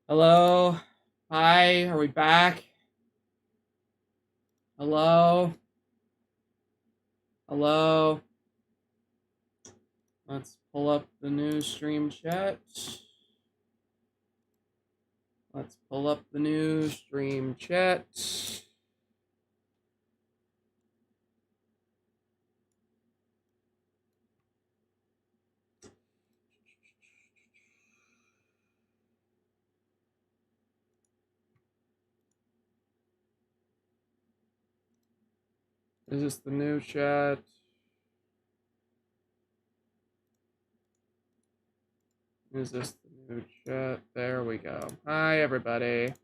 Hello? Hi, are we back? Hello? Hello? Let's pull up the new stream chat. Let's pull up the new stream chat. Is this the new chat? Is this the new chat? There we go. Hi, everybody.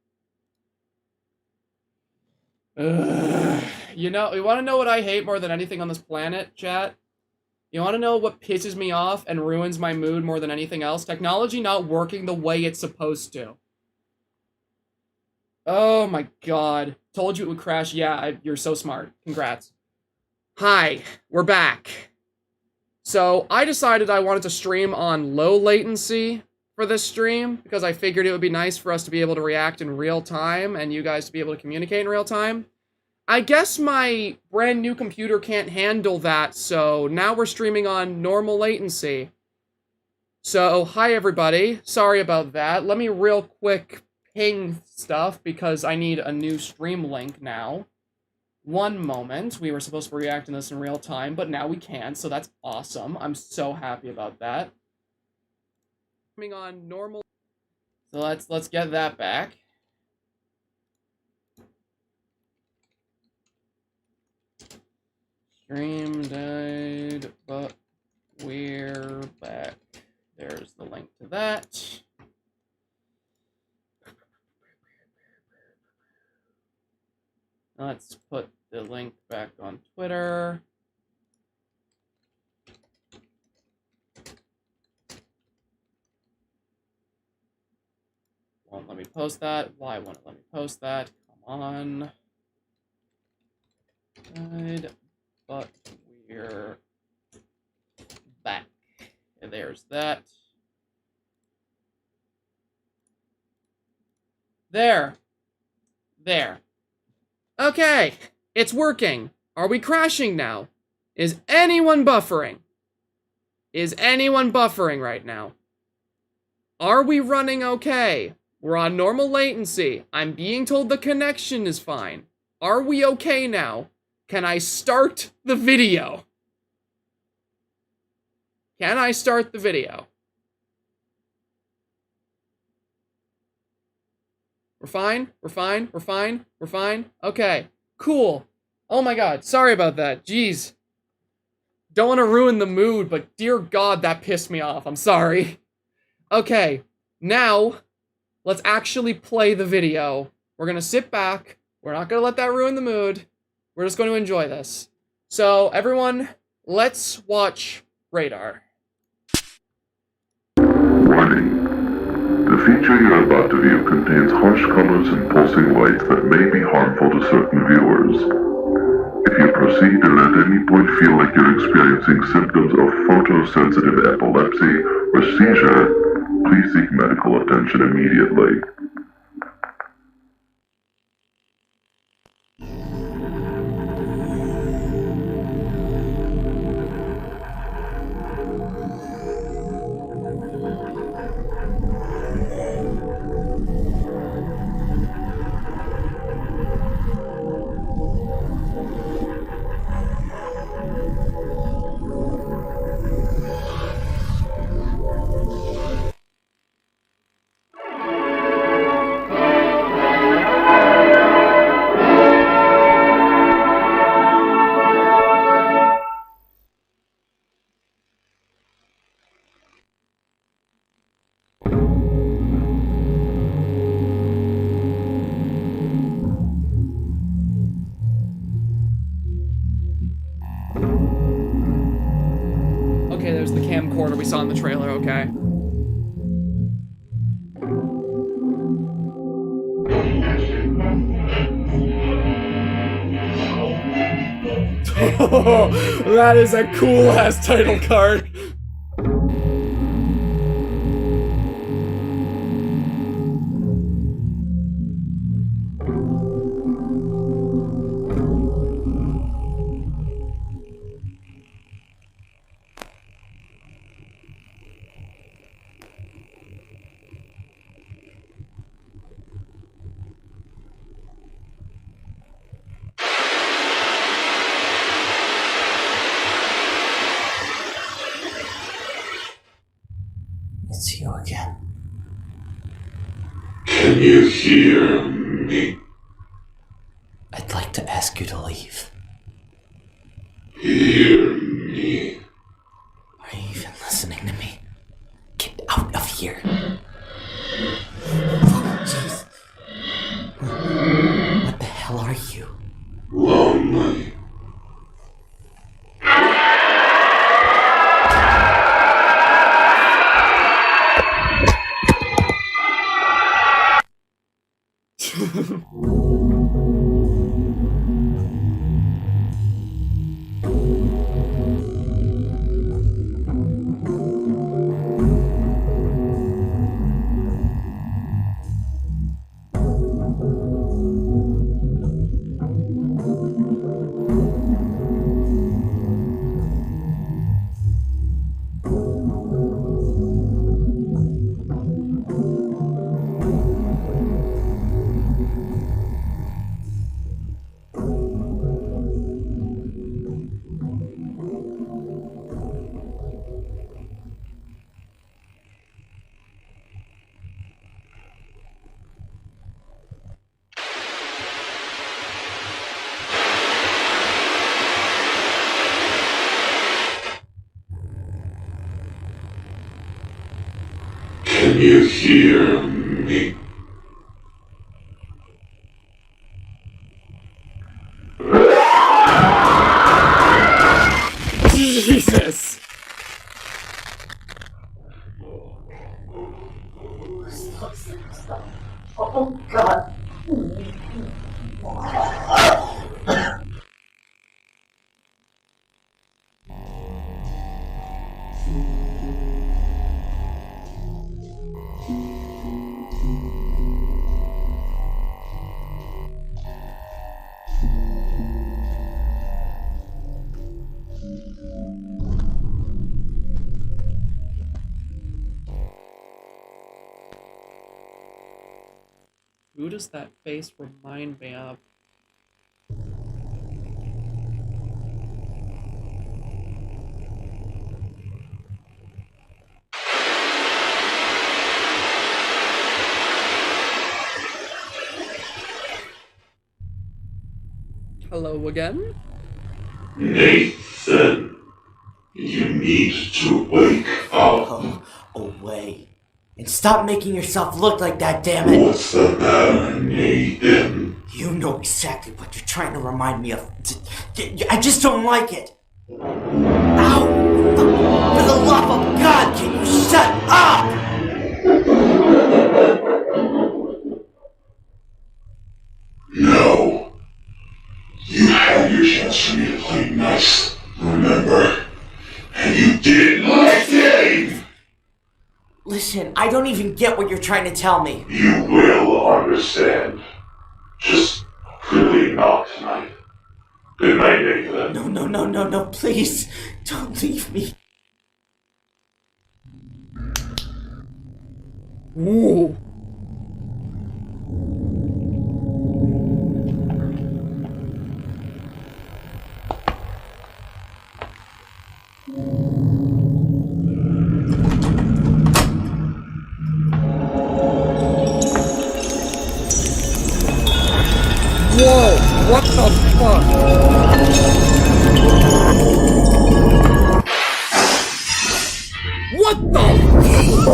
Ugh. You want to know what I hate more than anything on this planet, chat? You want to know what pisses me off and ruins my mood more than anything else? Technology not working the way it's supposed to. Oh my god. Told you it would crash. Yeah, you're so smart. Congrats. Hi, we're back. So, I decided I wanted to stream on low latency for this stream because I figured it would be nice for us to be able to react in real time and you guys to be able to communicate in real time. I guess my brand new computer can't handle that, so now we're streaming on normal latency. So, hi everybody. Sorry about that. Let me real quick ping stuff because I need a new stream link now. One moment. We were supposed to react to this in real time, but now we can, so that's awesome. I'm so happy about that. Coming on normal. So let's get that back. Stream died, but we're back. There's the link to that. Let's put the link back on Twitter. Won't let me post that. Why won't it let me post that? Come on. Good. But we're back. And there's that. There. Okay, it's working. Are we crashing now? Is anyone buffering? Is anyone buffering right now? Are we running okay? We're on normal latency. I'm being told the connection is fine. Are we okay now? Can I start the video? Can I start the video? We're fine. Okay, cool. Oh my god, sorry about that. Jeez. Don't want to ruin the mood, but dear god, that pissed me off. I'm sorry. Okay, now, let's actually play the video. We're gonna sit back. We're not gonna let that ruin the mood. We're just going to enjoy this. So, everyone, let's watch Radar. Warning. The feature you're about to view contains harsh colors and pulsing lights that may be harmful to certain viewers. If you proceed and at any point feel like you're experiencing symptoms of photosensitive epilepsy or seizure, please seek medical attention immediately. Okay, there's the camcorder we saw in the trailer, okay. That is a cool-ass title card. It's you again. Can you hear me? I'd like to ask you to leave. Hear me? Are you even listening to me? Get out of here. Jeez. What the hell are you? Lonely. Can you hear me? Jesus. Oh, God. Who does that face remind me of? Hello again? Nathan, you need to wake up. Oh, away. And stop making yourself look like that, damn it. What's the matter, Nathan? You know exactly what you're trying to remind me of. I just don't like it. Ow! For the love of God, can you shut up? No. You had your chance for me to play nice, remember? And you didn't listen! Listen, I don't even get what you're trying to tell me. You will understand. Just clearly not tonight. Good night, Nathan. No, please. Don't leave me. Ooh. Whoa, what the fuck? What the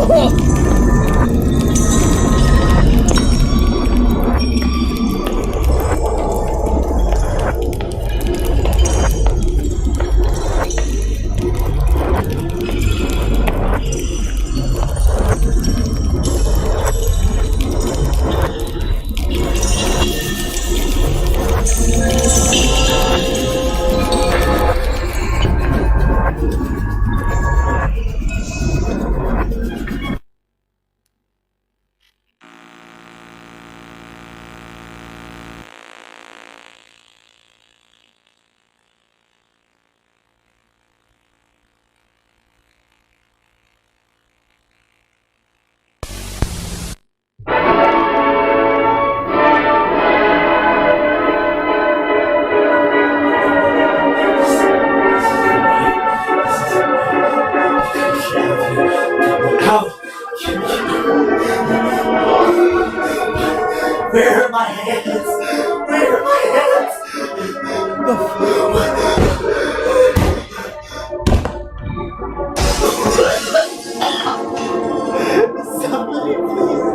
fuck? Where are my hands? Where are my hands? Somebody please.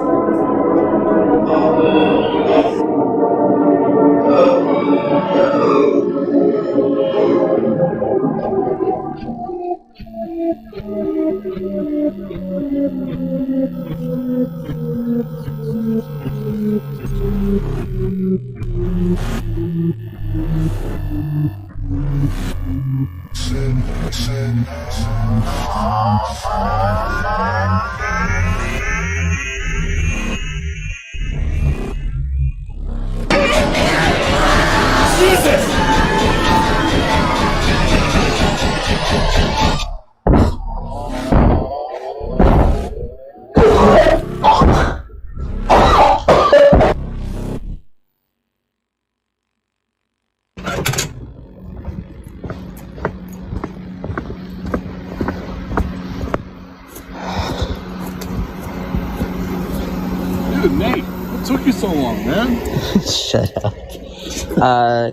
Dude, Nate, what took you so long, man? Shut up.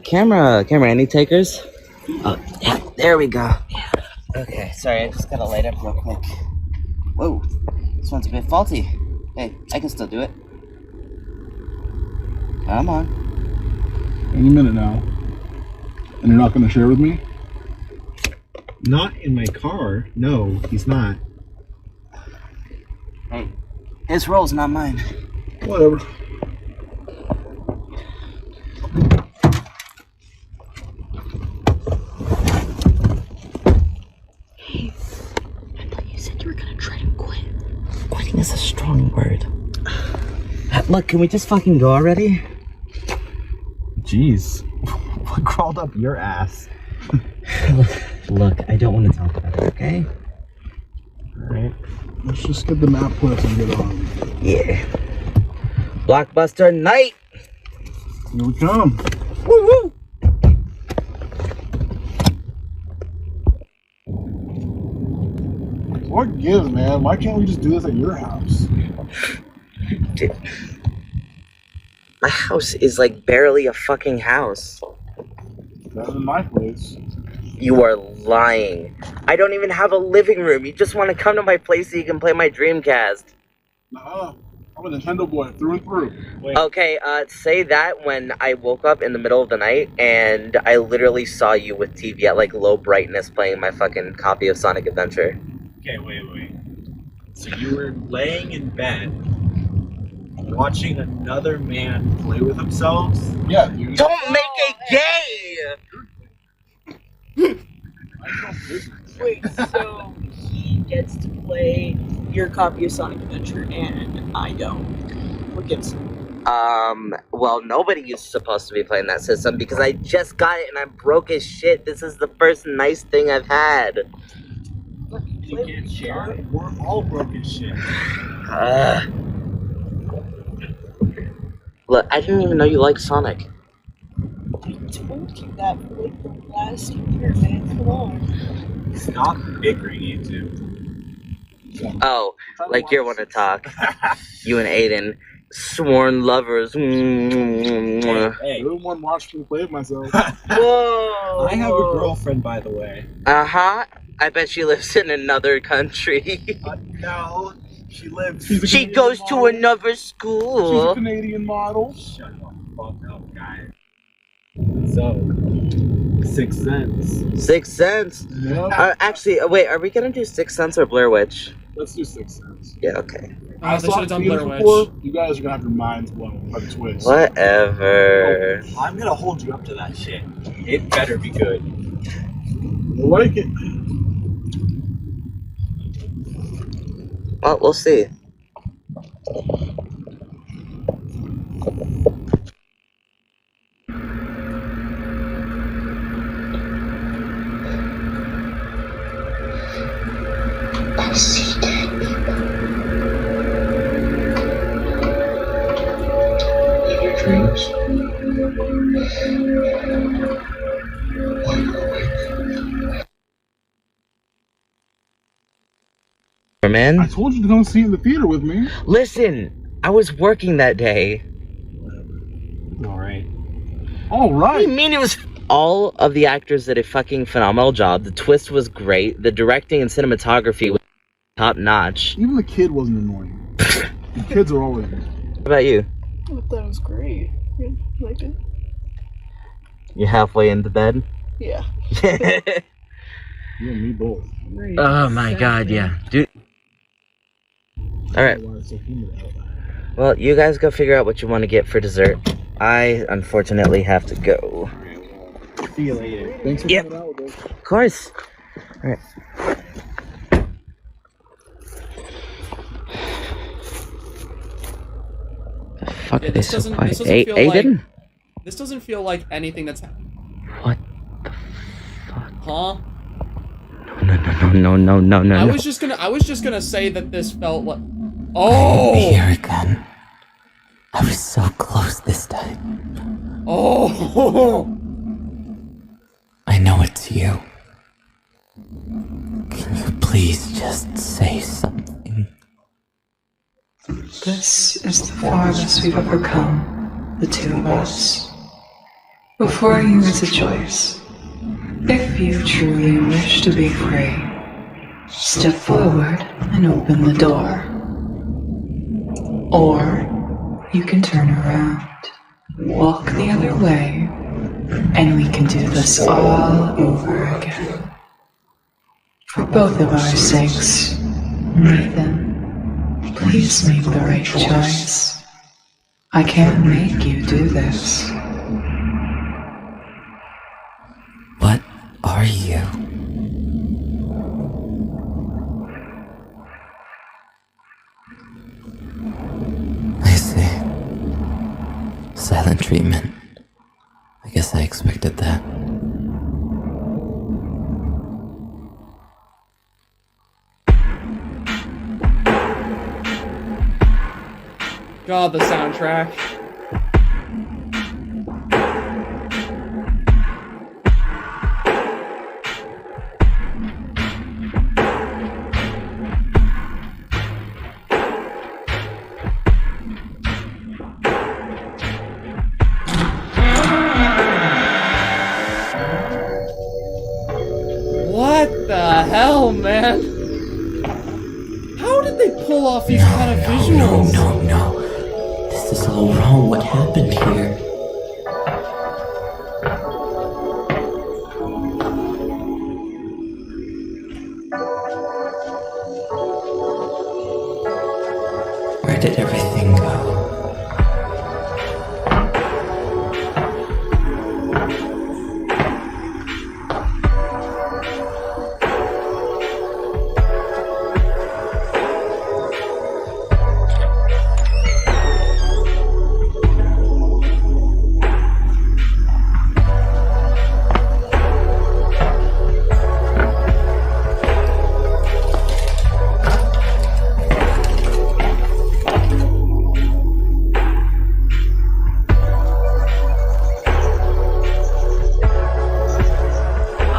Camera, any takers? Oh, yeah, there we go. Okay, sorry, I just gotta light up real quick. Whoa, this one's a bit faulty. Hey, I can still do it. Come on. Any minute now. And you're not gonna share with me? Not in my car. No, he's not. Hey, his role's not mine. Whatever. Hey, I thought you said you were gonna try to quit. Quitting is a strong word. Look, can we just fucking go already? Jeez. What crawled up your ass? Look, I don't want to talk about it, okay? Alright. Let's just get the map quest and get on. Yeah. Blockbuster night! Here we come. Woo woo! What gives, man? Why can't we just do this at your house? Dude. My house is like barely a fucking house. Better than my place. You are lying. I don't even have a living room. You just want to come to my place so you can play my Dreamcast. Nuh-uh. I'm a Nintendo boy through and through. Okay, say that when I woke up in the middle of the night and I literally saw you with TV at like low brightness playing my fucking copy of Sonic Adventure. Okay, wait. So you were laying in bed, watching another man play with themselves? Yeah, dude. Don't make it gay! Wait, so he gets to play your copy of Sonic Adventure and I don't. What gives? Well, nobody is supposed to be playing that system because I just got it and I'm broke as shit. This is the first nice thing I've had. You can't share? We're all broken shit. Look, I didn't even know you liked Sonic. I told you that for like the last year, man. Come on. Stop bickering, you two. Oh, like you want to talk. You and Aiden, sworn lovers. Hey, I didn't want to watch me play with myself. Whoa! I have a girlfriend, by the way. Uh-huh. I bet she lives in another country. No, she lives. She goes to another She's a school. Canadian model. Shut the fuck up, guy. So, 6 cents. 6 cents. Yep. Actually, wait, are we gonna do 6 cents or Blair Witch? Let's do 6 cents. Yeah, okay. I They saw should have done Blair theaters Witch. before. You guys are gonna have your minds blown by the twist. Whatever. I'm gonna hold you up to that shit. It better be good. I like it. Well, we'll see. I see dead people. In your dreams. While you're awake. Man, I told you to come see it in the theater with me. listen, I was working that day. All What do you right. mean it was? All of the actors did a fucking phenomenal job. The twist was great. The directing and cinematography was top notch. Even the kid wasn't annoying. The kids are always annoying. What about you? I thought that was great. You like it? You're halfway into bed? Yeah. You and me both. Right. Oh my god, yeah. Dude. Alright. Why it's so humid out. Well, you guys go figure out what you want to get for dessert. I, unfortunately, have to go. See you later. Thanks for coming out with us. Of course. Alright. The fuck Yeah, are they this so doesn't- quiet? this doesn't feel like- Aiden? This doesn't feel like anything that's What the fuck? huh? No. I was just gonna say that this felt like oh Here again. I was so close this time. oh I know it's you. Can you please just say something? This is the farthest we've ever come, the two of us. Before you is a choice. If you truly wish to be free, step forward and open the door. Or you can turn around, walk the other way, and we can do this all over again. For both of our sakes, Nathan, please make the right choice. I can't make you do this. What are you? I see. Silent treatment. I guess I expected that. god, the soundtrack. What the hell, man? How did they pull off these kind of visuals? No. This is all wrong. What happened here? Where did everything go?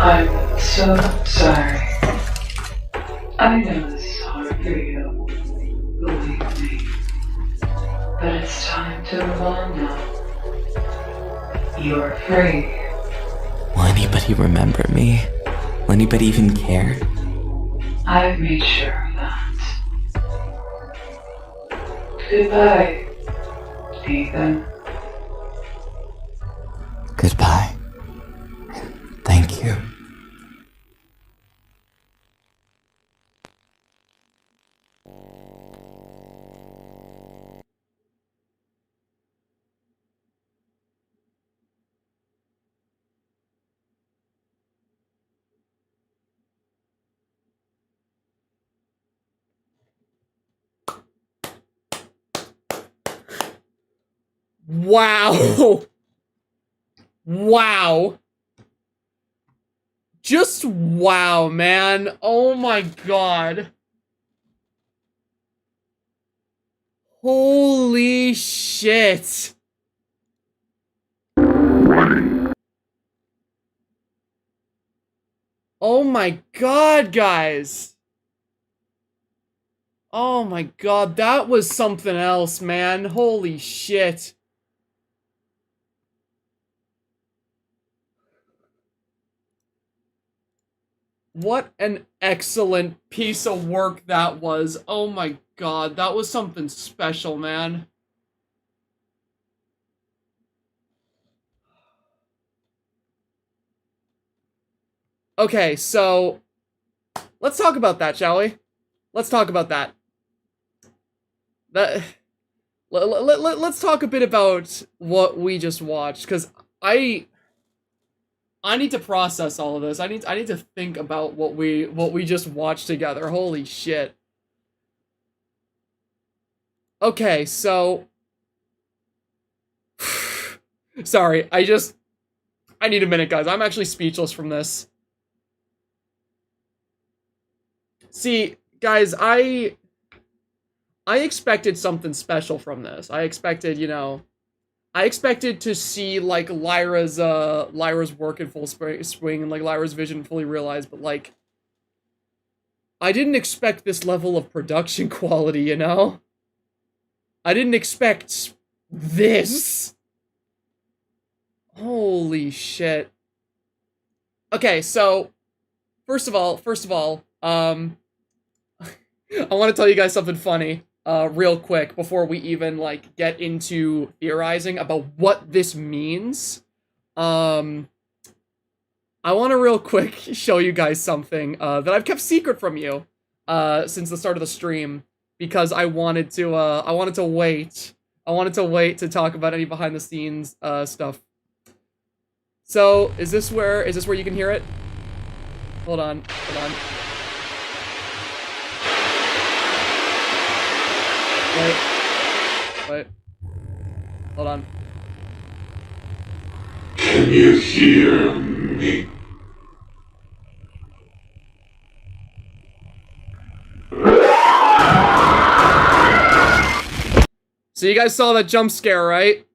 I'm so sorry. I know this is hard for you, believe me. But it's time to move on now. You're free. Will anybody remember me? Will anybody even care? I've made sure of that. Goodbye, Ethan. Goodbye. Thank you. Wow. Wow. Just wow, man. Oh my god. Holy shit. Warning. Oh my god, guys. Oh my god, that was something else, man. Holy shit. What an excellent piece of work that was. Oh my god, that was something special, man. Okay, so let's talk about that, shall we? Let's talk about that. Let's talk a bit about what we just watched, because I need to process all of this. I need to think about what we just watched together. Holy shit. Okay, so sorry, I need a minute, guys. I'm actually speechless from this. See, guys, I expected something special from this. I expected, you know, I expected to see, like, Lyra's work in full swing and, like, Lyra's vision fully realized, but, like, I didn't expect this level of production quality, you know? I didn't expect this. Holy shit. Okay, so, first of all, I want to tell you guys something funny, real quick, before we even, like, get into theorizing about what this means. I want to real quick show you guys something, that I've kept secret from you, since the start of the stream, because I wanted to wait. I wanted to wait to talk about any behind-the-scenes, stuff. So, is this where you can hear it? Hold on. Wait. Hold on. Can you hear me? So you guys saw that jump scare, right?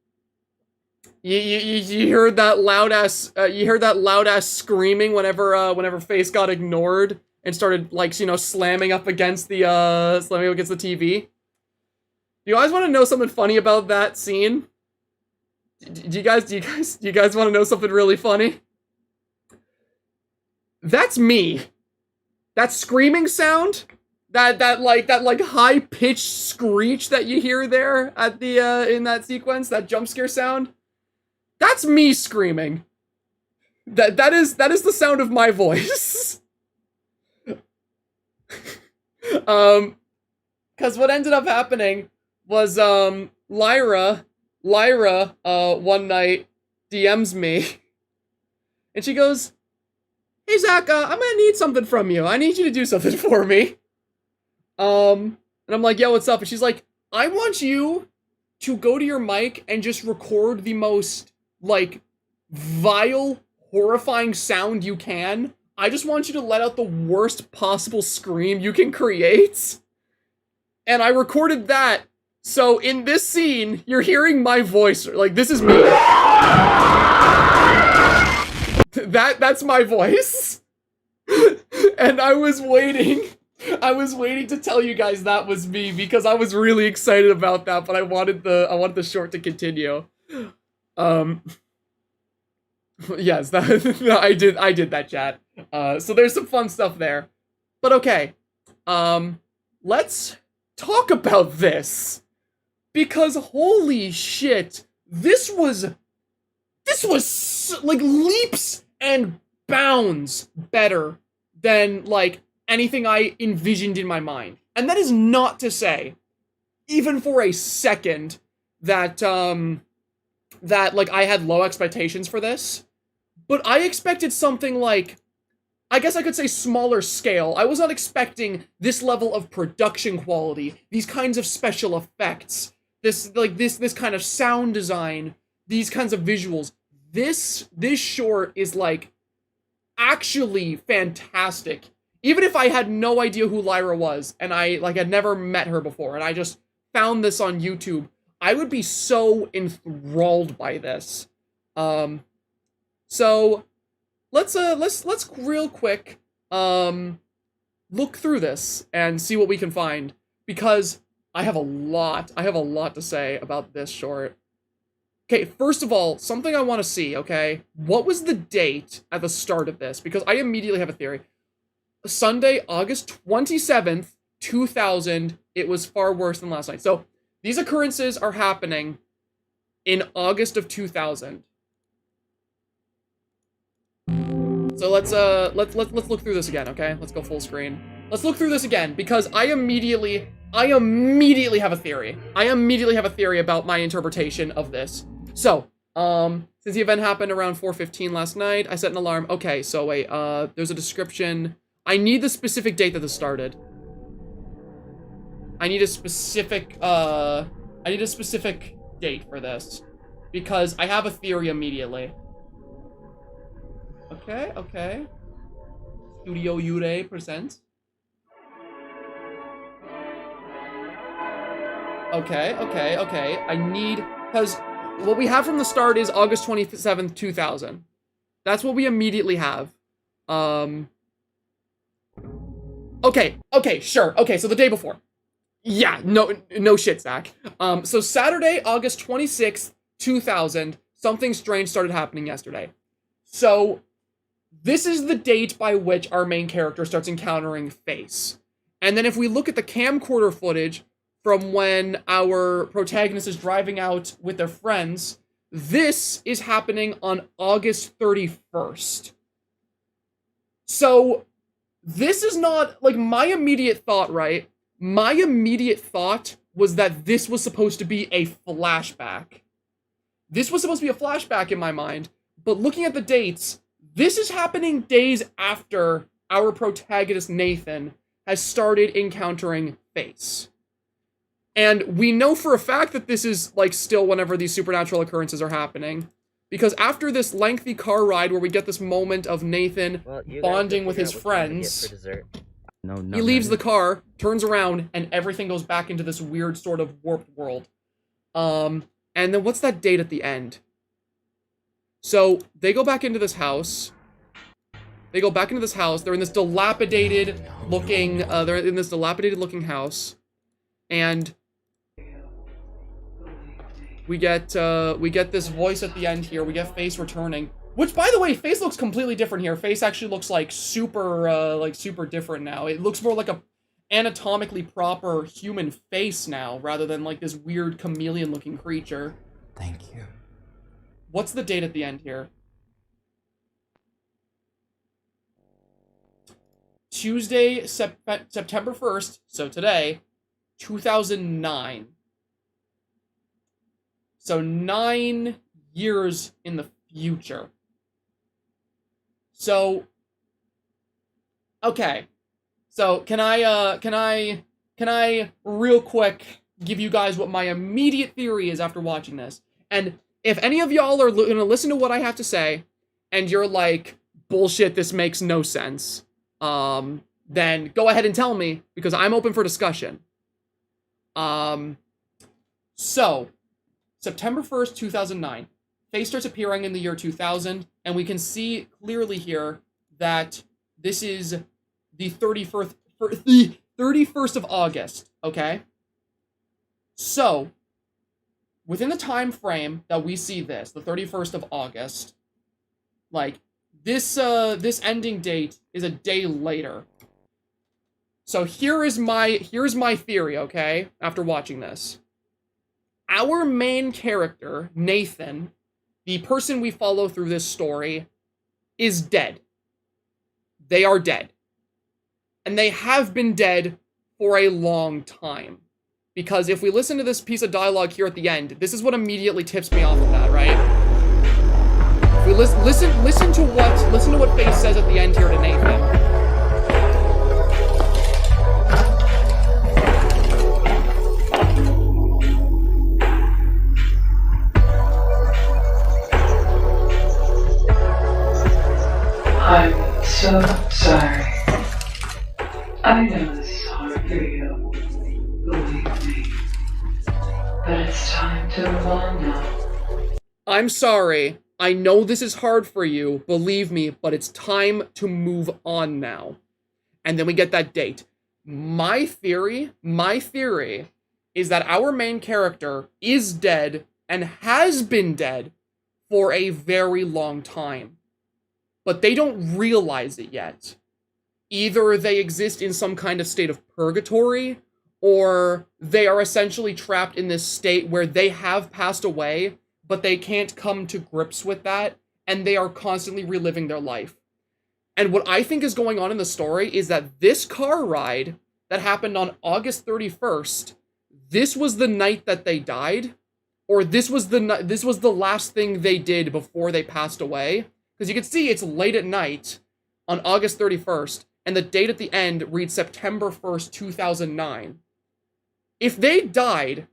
You heard that loud ass screaming whenever Face got ignored and started, like, you know, slamming up against the TV. Do you guys want to know something funny about that scene? Do you guys want to know something really funny? That's me. That screaming sound, that high pitched screech that you hear there at the in that sequence, that jump scare sound. That's me screaming. That is the sound of my voice. Cause what ended up happening was Lyra one night DMs me and she goes, "Hey Zach, I'm gonna need something from you. I need you to do something for me." And I'm like, "Yeah, what's up?" And she's like, "I want you to go to your mic and just record the most, like, vile, horrifying sound you can. I just want you to let out the worst possible scream you can create." And I recorded that. So in this scene, you're hearing my voice. Like, this is me. That's my voice. And I was waiting to tell you guys that was me because I was really excited about that, but I wanted the short to continue. Yes, I did that, chat. So there's some fun stuff there. But okay. Let's talk about this. Because holy shit, this was like leaps and bounds better than, like, anything I envisioned in my mind. And that is not to say, even for a second, that like I had low expectations for this. But I expected something like, I guess I could say smaller scale. I was not expecting this level of production quality, these kinds of special effects, this kind of sound design, these kinds of visuals. This short is, like, actually fantastic. Even if I had no idea who Lyra was, and I, like, had never met her before, and I just found this on YouTube, I would be so enthralled by this. So let's real quick look through this and see what we can find, because I have a lot to say about this short. Okay, first of all, something I want to see, okay? What was the date at the start of this? Because I immediately have a theory. Sunday, August 27th, 2000. It was far worse than last night. So these occurrences are happening in August of 2000. So let's look through this again, okay? Let's go full screen. Let's look through this again because I immediately have a theory. I immediately have a theory about my interpretation of this. So, since the event happened around 4:15 last night, I set an alarm. Okay, so wait, there's a description. I need the specific date that this started. I need a specific date for this because I have a theory immediately. Okay. Studio Ure presents. Okay. I need, because what we have from the start is August 27th, 2000. That's what we immediately have. Okay, sure. Okay, so the day before. Yeah, no shit, Zach. So Saturday, August 26th, 2000, something strange started happening yesterday. So, this is the date by which our main character starts encountering Face. And then if we look at the camcorder footage from when our protagonist is driving out with their friends, this is happening on August 31st. So, this is not, like, my immediate thought, right? My immediate thought was that this was supposed to be a flashback. This was supposed to be a flashback in my mind, but looking at the dates, this is happening days after our protagonist, Nathan, has started encountering Face. And we know for a fact that this is, like, still whenever these supernatural occurrences are happening. Because after this lengthy car ride where we get this moment of Nathan bonding with his friends, he leaves the car, turns around, and everything goes back into this weird sort of warped world. And then what's that date at the end? So, they go back into this house. They're in this dilapidated looking house. And we get this voice at the end here. We get Face returning. Which, by the way, Face looks completely different here. Face actually looks like super different now. It looks more like a anatomically proper human face now, rather than like this weird chameleon-looking creature. Thank you. What's the date at the end here? Tuesday, September 1st, so today, 2009. So 9 years in the future. So, okay. So can I real quick give you guys what my immediate theory is after watching this? And if any of y'all are gonna listen to what I have to say, and you're like, bullshit, this makes no sense, then go ahead and tell me, because I'm open for discussion. So, September 1st, 2009, Face starts appearing in the year 2000, and we can see clearly here that this is the 31st of August, okay? So, within the time frame that we see this, the 31st of August, like, this ending date is a day later. So here's my theory, okay, after watching this. Our main character, Nathan, the person we follow through this story, is dead. They are dead. And they have been dead for a long time. Because if we listen to this piece of dialogue here at the end, this is what immediately tips me off of that, right? If we listen to what Face says at the end here to Nathan. I'm so sorry. I know this is hard for you, believe me. But it's time to move on now. I'm sorry. I know this is hard for you, believe me, but it's time to move on now. And then we get that date. My theory is that our main character is dead and has been dead for a very long time. But they don't realize it yet. either they exist in some kind of state of purgatory, or they are essentially trapped in this state where they have passed away, but they can't come to grips with that, and they are constantly reliving their life. And what I think is going on in the story is that this car ride that happened on August 31st, this was the night that they died, or this was the last thing they did before they passed away. Because you can see it's late at night on August 31st, and the date at the end reads September 1st, 2009. If they died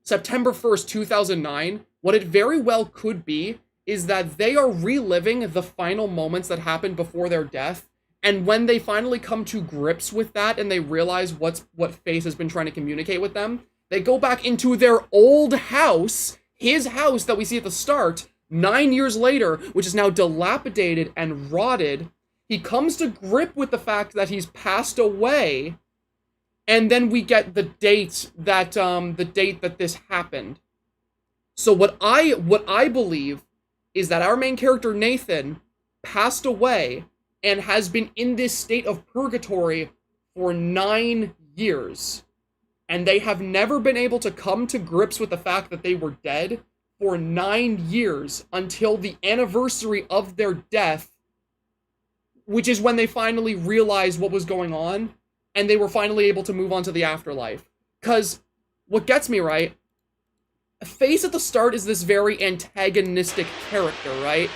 September 1st, 2009, what it very well could be is that they are reliving the final moments that happened before their death, and when they finally come to grips with that and they realize what Face has been trying to communicate with them, they go back into their old house, his house that we see at the start, 9 years later, which is now dilapidated and rotted. He comes to grip with the fact that he's passed away, and then we get the date that this happened. So what I believe is that our main character Nathan passed away and has been in this state of purgatory for 9 years. And they have never been able to come to grips with the fact that they were dead for 9 years until the anniversary of their death, which is when they finally realized what was going on, and they were finally able to move on to the afterlife. Because what gets me, right, Face at the start is this very antagonistic character, right?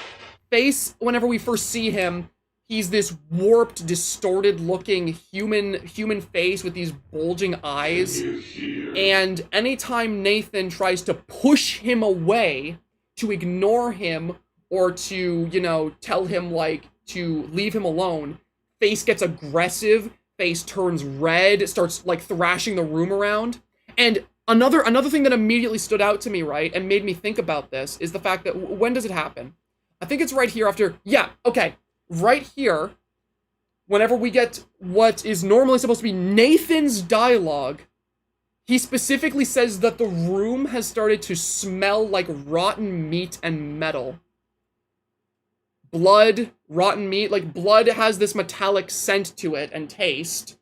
Face, whenever we first see him, he's this warped, distorted-looking human face with these bulging eyes. And anytime Nathan tries to push him away, to ignore him, or to, you know, tell him, like, to leave him alone, Face gets aggressive, Face turns red, starts, like, thrashing the room around. And another thing that immediately stood out to me, right, and made me think about this, is the fact that, when does it happen? I think it's right here after, yeah, okay. Right here, whenever we get what is normally supposed to be Nathan's dialogue, he specifically says that the room has started to smell like rotten meat and metal. Blood, rotten meat, like blood has this metallic scent to it and taste.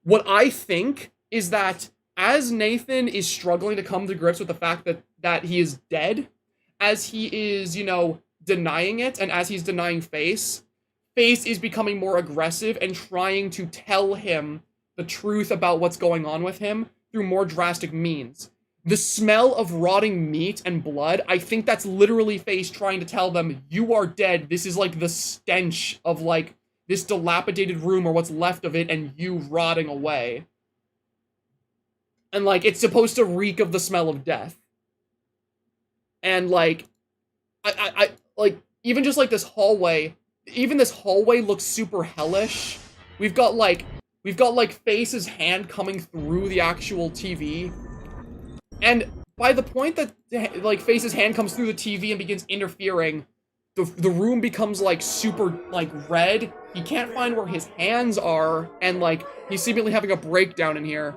What I think is that as Nathan is struggling to come to grips with the fact that he is dead, as he is, you know, denying it, and as he's denying Face is becoming more aggressive and trying to tell him the truth about what's going on with him through more drastic means. The smell of rotting meat and blood, I think that's literally Face trying to tell them, you are dead. This is like the stench of like this dilapidated room or what's left of it and you rotting away. And like, it's supposed to reek of the smell of death. And like, I like, even just like this hallway, even this hallway looks super hellish. We've got like Face's hand coming through the actual TV. And by the point that like Face's hand comes through the TV and begins interfering, the room becomes like super like red. He can't find where his hands are, and like he's seemingly having a breakdown in here.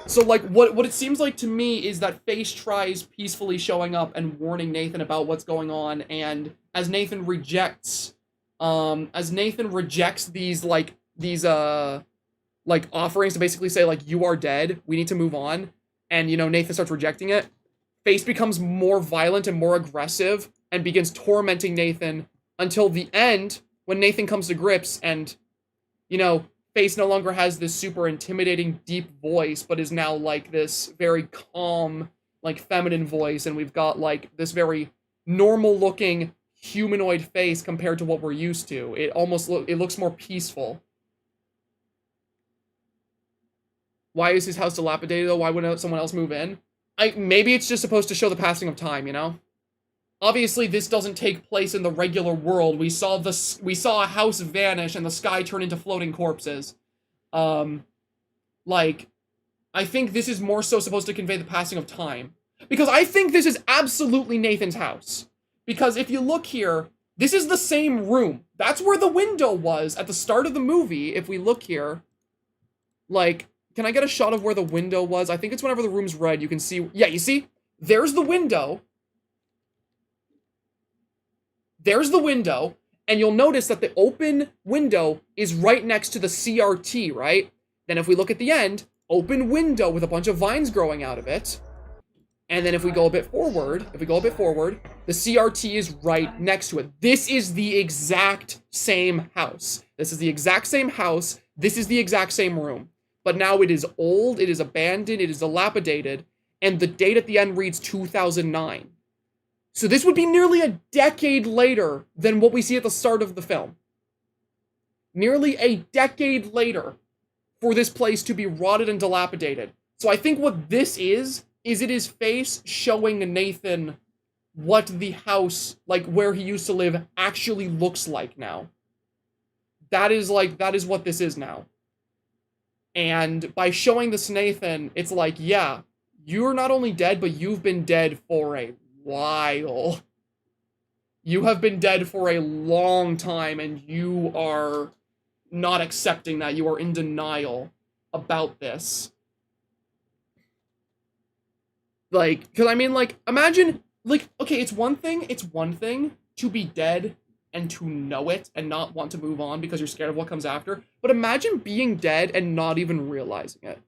So like what it seems like to me is that Face tries peacefully showing up and warning Nathan about what's going on, and as Nathan rejects these offerings to basically say like, you are dead, we need to move on, and you know Nathan starts rejecting it, Face becomes more violent and more aggressive and begins tormenting Nathan until the end when Nathan comes to grips and, you know, Face no longer has this super intimidating deep voice, but is now like this very calm, like feminine voice, and we've got like this very normal looking humanoid face compared to what we're used to. It almost looks more peaceful. Why is his house dilapidated though? Why wouldn't someone else move in? Maybe it's just supposed to show the passing of time, you know? Obviously, this doesn't take place in the regular world. We saw a house vanish and the sky turn into floating corpses. Like, I think this is more so supposed to convey the passing of time. Because I think this is absolutely Nathan's house. Because if you look here, this is the same room. That's where the window was at the start of the movie, if we look here. Like, can I get a shot of where the window was? I think it's whenever the room's red, you can see... Yeah, you see? There's the window. There's the window, And you'll notice that the open window is right next to the CRT, right? Then if we look at the end, open window with a bunch of vines growing out of it. And then if we go a bit forward, the CRT is right next to it. This is the exact same house. This is the exact same house. This is the exact same room. But now it is old, it is abandoned, it is dilapidated, and the date at the end reads 2009. So this would be nearly a decade later than what we see at the start of the film. Nearly a decade later for this place to be rotted and dilapidated. So I think what this is it is Face showing Nathan what the house, like where he used to live, actually looks like now. That is what this is now. And by showing this Nathan, it's like, yeah, you're not only dead, but you've been dead for a while. You have been dead for a long time, and you are not accepting that. You are in denial about this. Like, because I mean, like, imagine, like, okay, it's one thing to be dead and to know it and not want to move on because you're scared of what comes after. But imagine being dead and not even realizing it.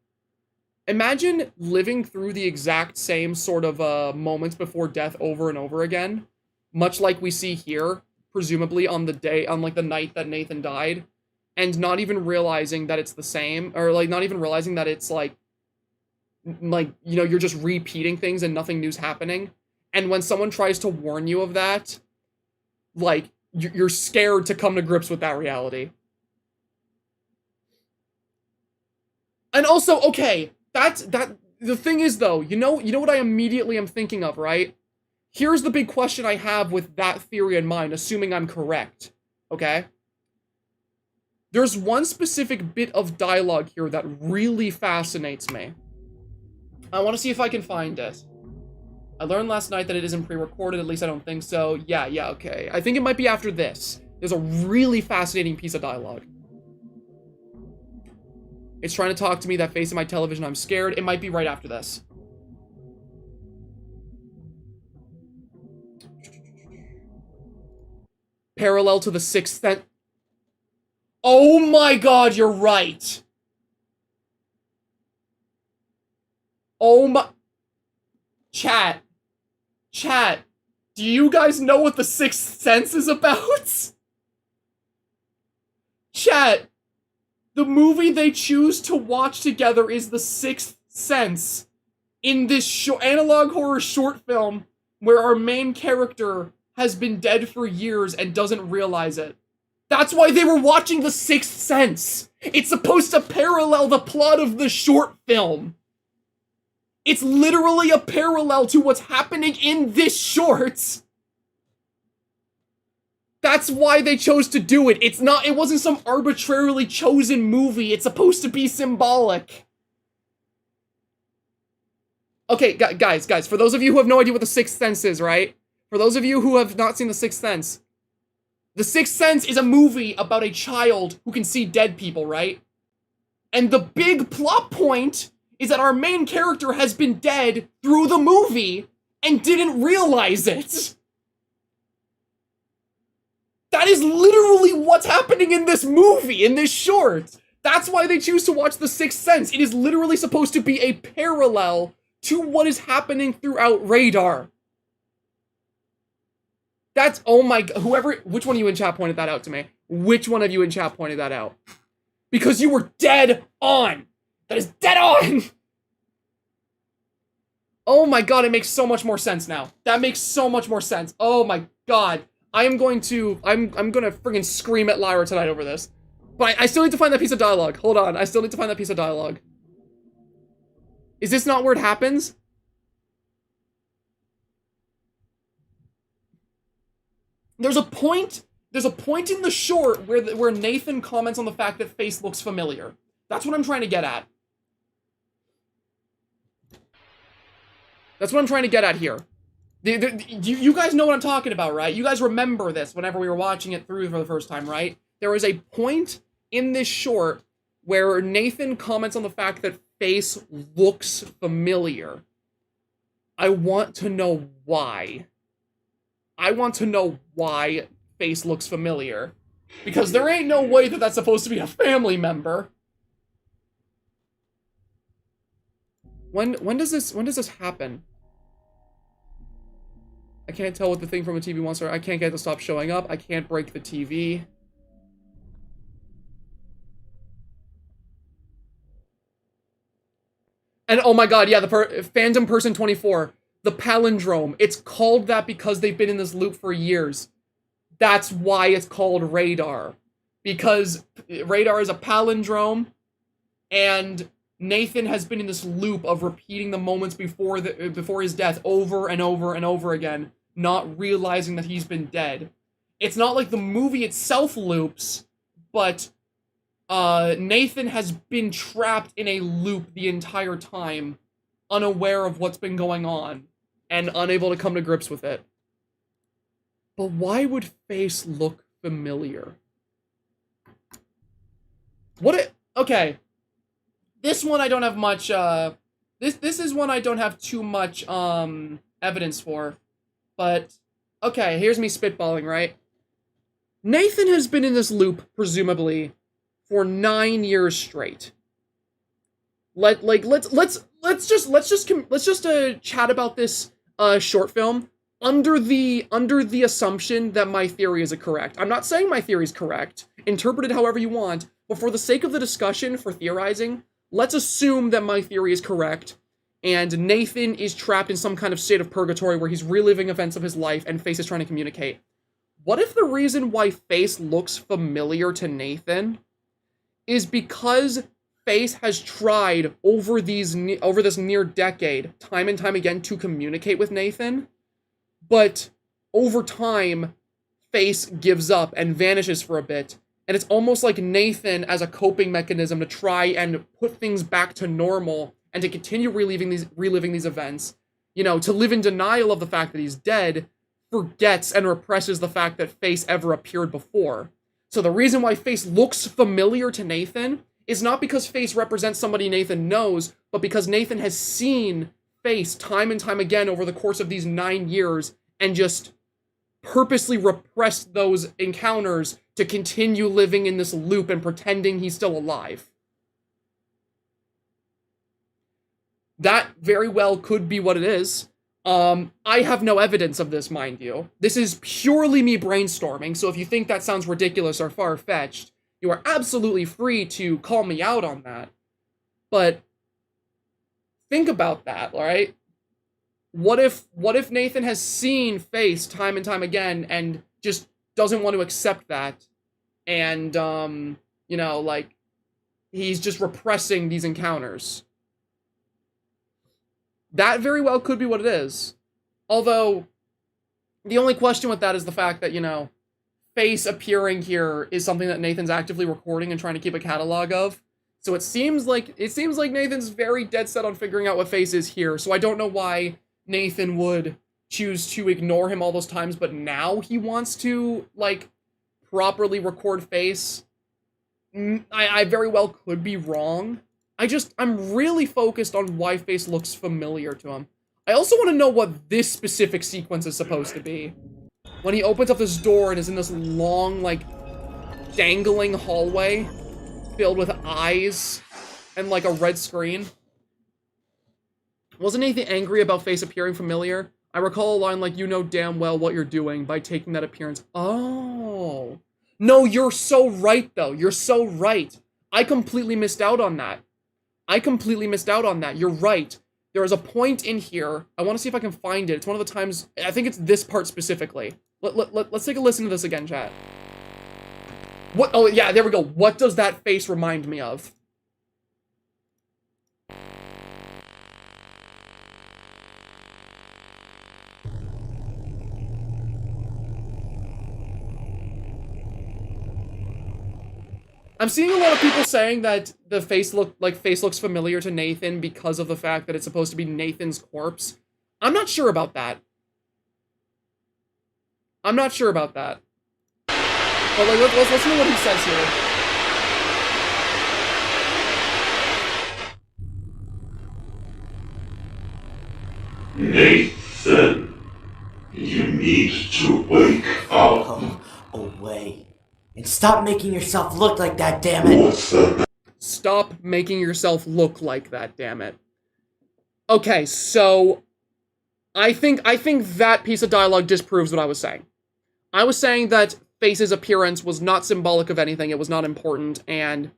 Imagine living through the exact same sort of moments before death over and over again, much like we see here, presumably on the night that Nathan died, and not even realizing that it's the same, or like not even realizing that it's like, you know, you're just repeating things and nothing new's happening. And when someone tries to warn you of that, like, you're scared to come to grips with that reality. And also, okay, the thing is though, you know what I immediately am thinking of, right? Here's the big question I have with that theory in mind, assuming I'm correct, okay? There's one specific bit of dialogue here that really fascinates me. I want to see if I can find it. I learned last night that it isn't pre-recorded, at least I don't think so. Yeah, okay. I think it might be after this. There's a really fascinating piece of dialogue. It's trying to talk to me, that face in my television, I'm scared. It might be right after this. Parallel to the Sixth Sense. Oh my god, you're right! Oh my... Chat, do you guys know what the Sixth Sense is about? Chat, the movie they choose to watch together is The Sixth Sense. In this analog horror short film where our main character has been dead for years and doesn't realize it. That's why they were watching The Sixth Sense. It's supposed to parallel the plot of the short film. It's literally a parallel to what's happening in this short. That's why they chose to do it. It wasn't some arbitrarily chosen movie. It's supposed to be symbolic. Okay, guys, for those of you who have no idea what The Sixth Sense is, right? For those of you who have not seen The Sixth Sense, The Sixth Sense is a movie about a child who can see dead people, right? And the big plot point is that our main character has been dead through the movie and didn't realize it. That is literally what's happening in this movie, in this short. That's why they choose to watch The Sixth Sense. It is literally supposed to be a parallel to what is happening throughout Radar. That's, oh my god, which one of you in chat pointed that out to me? Which one of you in chat pointed that out? Because you were dead on. That is dead on! Oh my god, it makes so much more sense now. That makes so much more sense. Oh my god. I'm gonna friggin' scream at Lyra tonight over this. But I still need to find that piece of dialogue. Hold on, I still need to find that piece of dialogue. Is this not where it happens? There's a point in the short where Nathan comments on the fact that Face looks familiar. That's what I'm trying to get at. That's what I'm trying to get at here. You guys know what I'm talking about, right? You guys remember this whenever we were watching it through for the first time, right? There is a point in this short where Nathan comments on the fact that Face looks familiar. I want to know why. I want to know why face looks familiar. Because there ain't no way that that's supposed to be a family member. When does this happen? I can't tell what the thing from the TV wants to. I can't get it to stop showing up. I can't break the TV. And oh my god, yeah, the Fandom Person 24, the palindrome. It's called that because they've been in this loop for years. That's why it's called radar. Because radar is a palindrome, and Nathan has been in this loop of repeating the moments before his death over and over and over again, not realizing that he's been dead. It's not like the movie itself loops, but Nathan has been trapped in a loop the entire time, unaware of what's been going on, and unable to come to grips with it. But why would face look familiar? Okay. This one I don't have much, this is one I don't have too much, evidence for. But, okay, here's me spitballing, right? Nathan has been in this loop, presumably, for 9 years straight. Let's just chat about this short film under the assumption that my theory is correct. I'm not saying my theory is correct. Interpret it however you want, but for the sake of the discussion, for theorizing, let's assume that my theory is correct, and Nathan is trapped in some kind of state of purgatory where he's reliving events of his life, and Face is trying to communicate. What if the reason why Face looks familiar to Nathan is because Face has tried over this near decade, time and time again, to communicate with Nathan, but over time, Face gives up and vanishes for a bit, and it's almost like Nathan, as a coping mechanism to try and put things back to normal and to continue reliving these events, you know, to live in denial of the fact that he's dead, forgets and represses the fact that Face ever appeared before. So the reason why Face looks familiar to Nathan is not because Face represents somebody Nathan knows, but because Nathan has seen Face time and time again over the course of these 9 years and just purposely repressed those encounters to continue living in this loop and pretending he's still alive. That very well could be what it is. I have no evidence of this, mind you. This is purely me brainstorming, so if you think that sounds ridiculous or far-fetched, you are absolutely free to call me out on that. But think about that, alright? What if Nathan has seen Face time and time again and just doesn't want to accept that, and, you know, like, he's just repressing these encounters? That very well could be what it is. Although, the only question with that is the fact that, you know, Face appearing here is something that Nathan's actively recording and trying to keep a catalog of. So it seems like Nathan's very dead set on figuring out what Face is here. So I don't know why Nathan would choose to ignore him all those times, but now he wants to, like, properly record Face. I very well could be wrong. I'm really focused on why Face looks familiar to him. I also want to know what this specific sequence is supposed to be. When he opens up this door and is in this long, like, dangling hallway filled with eyes and, like, a red screen. Wasn't anything angry about Face appearing familiar? I recall a line like, "You know damn well what you're doing by taking that appearance." Oh. No, you're so right, though. You're so right. I completely missed out on that. You're right. There is a point in here. I want to see if I can find it. It's one of the times. I think it's this part specifically. Let's take a listen to this again, chat. What? Oh, yeah, there we go. What does that face remind me of? I'm seeing a lot of people saying that the face looks familiar to Nathan because of the fact that it's supposed to be Nathan's corpse. I'm not sure about that. But like, let's listen to what he says here. Nathan, you need to wake up. Stop making yourself look like that, damn it. What's that? Stop making yourself look like that, damn it. Okay, so I think that piece of dialogue disproves what I was saying. I was saying that Face's appearance was not symbolic of anything, it was not important, and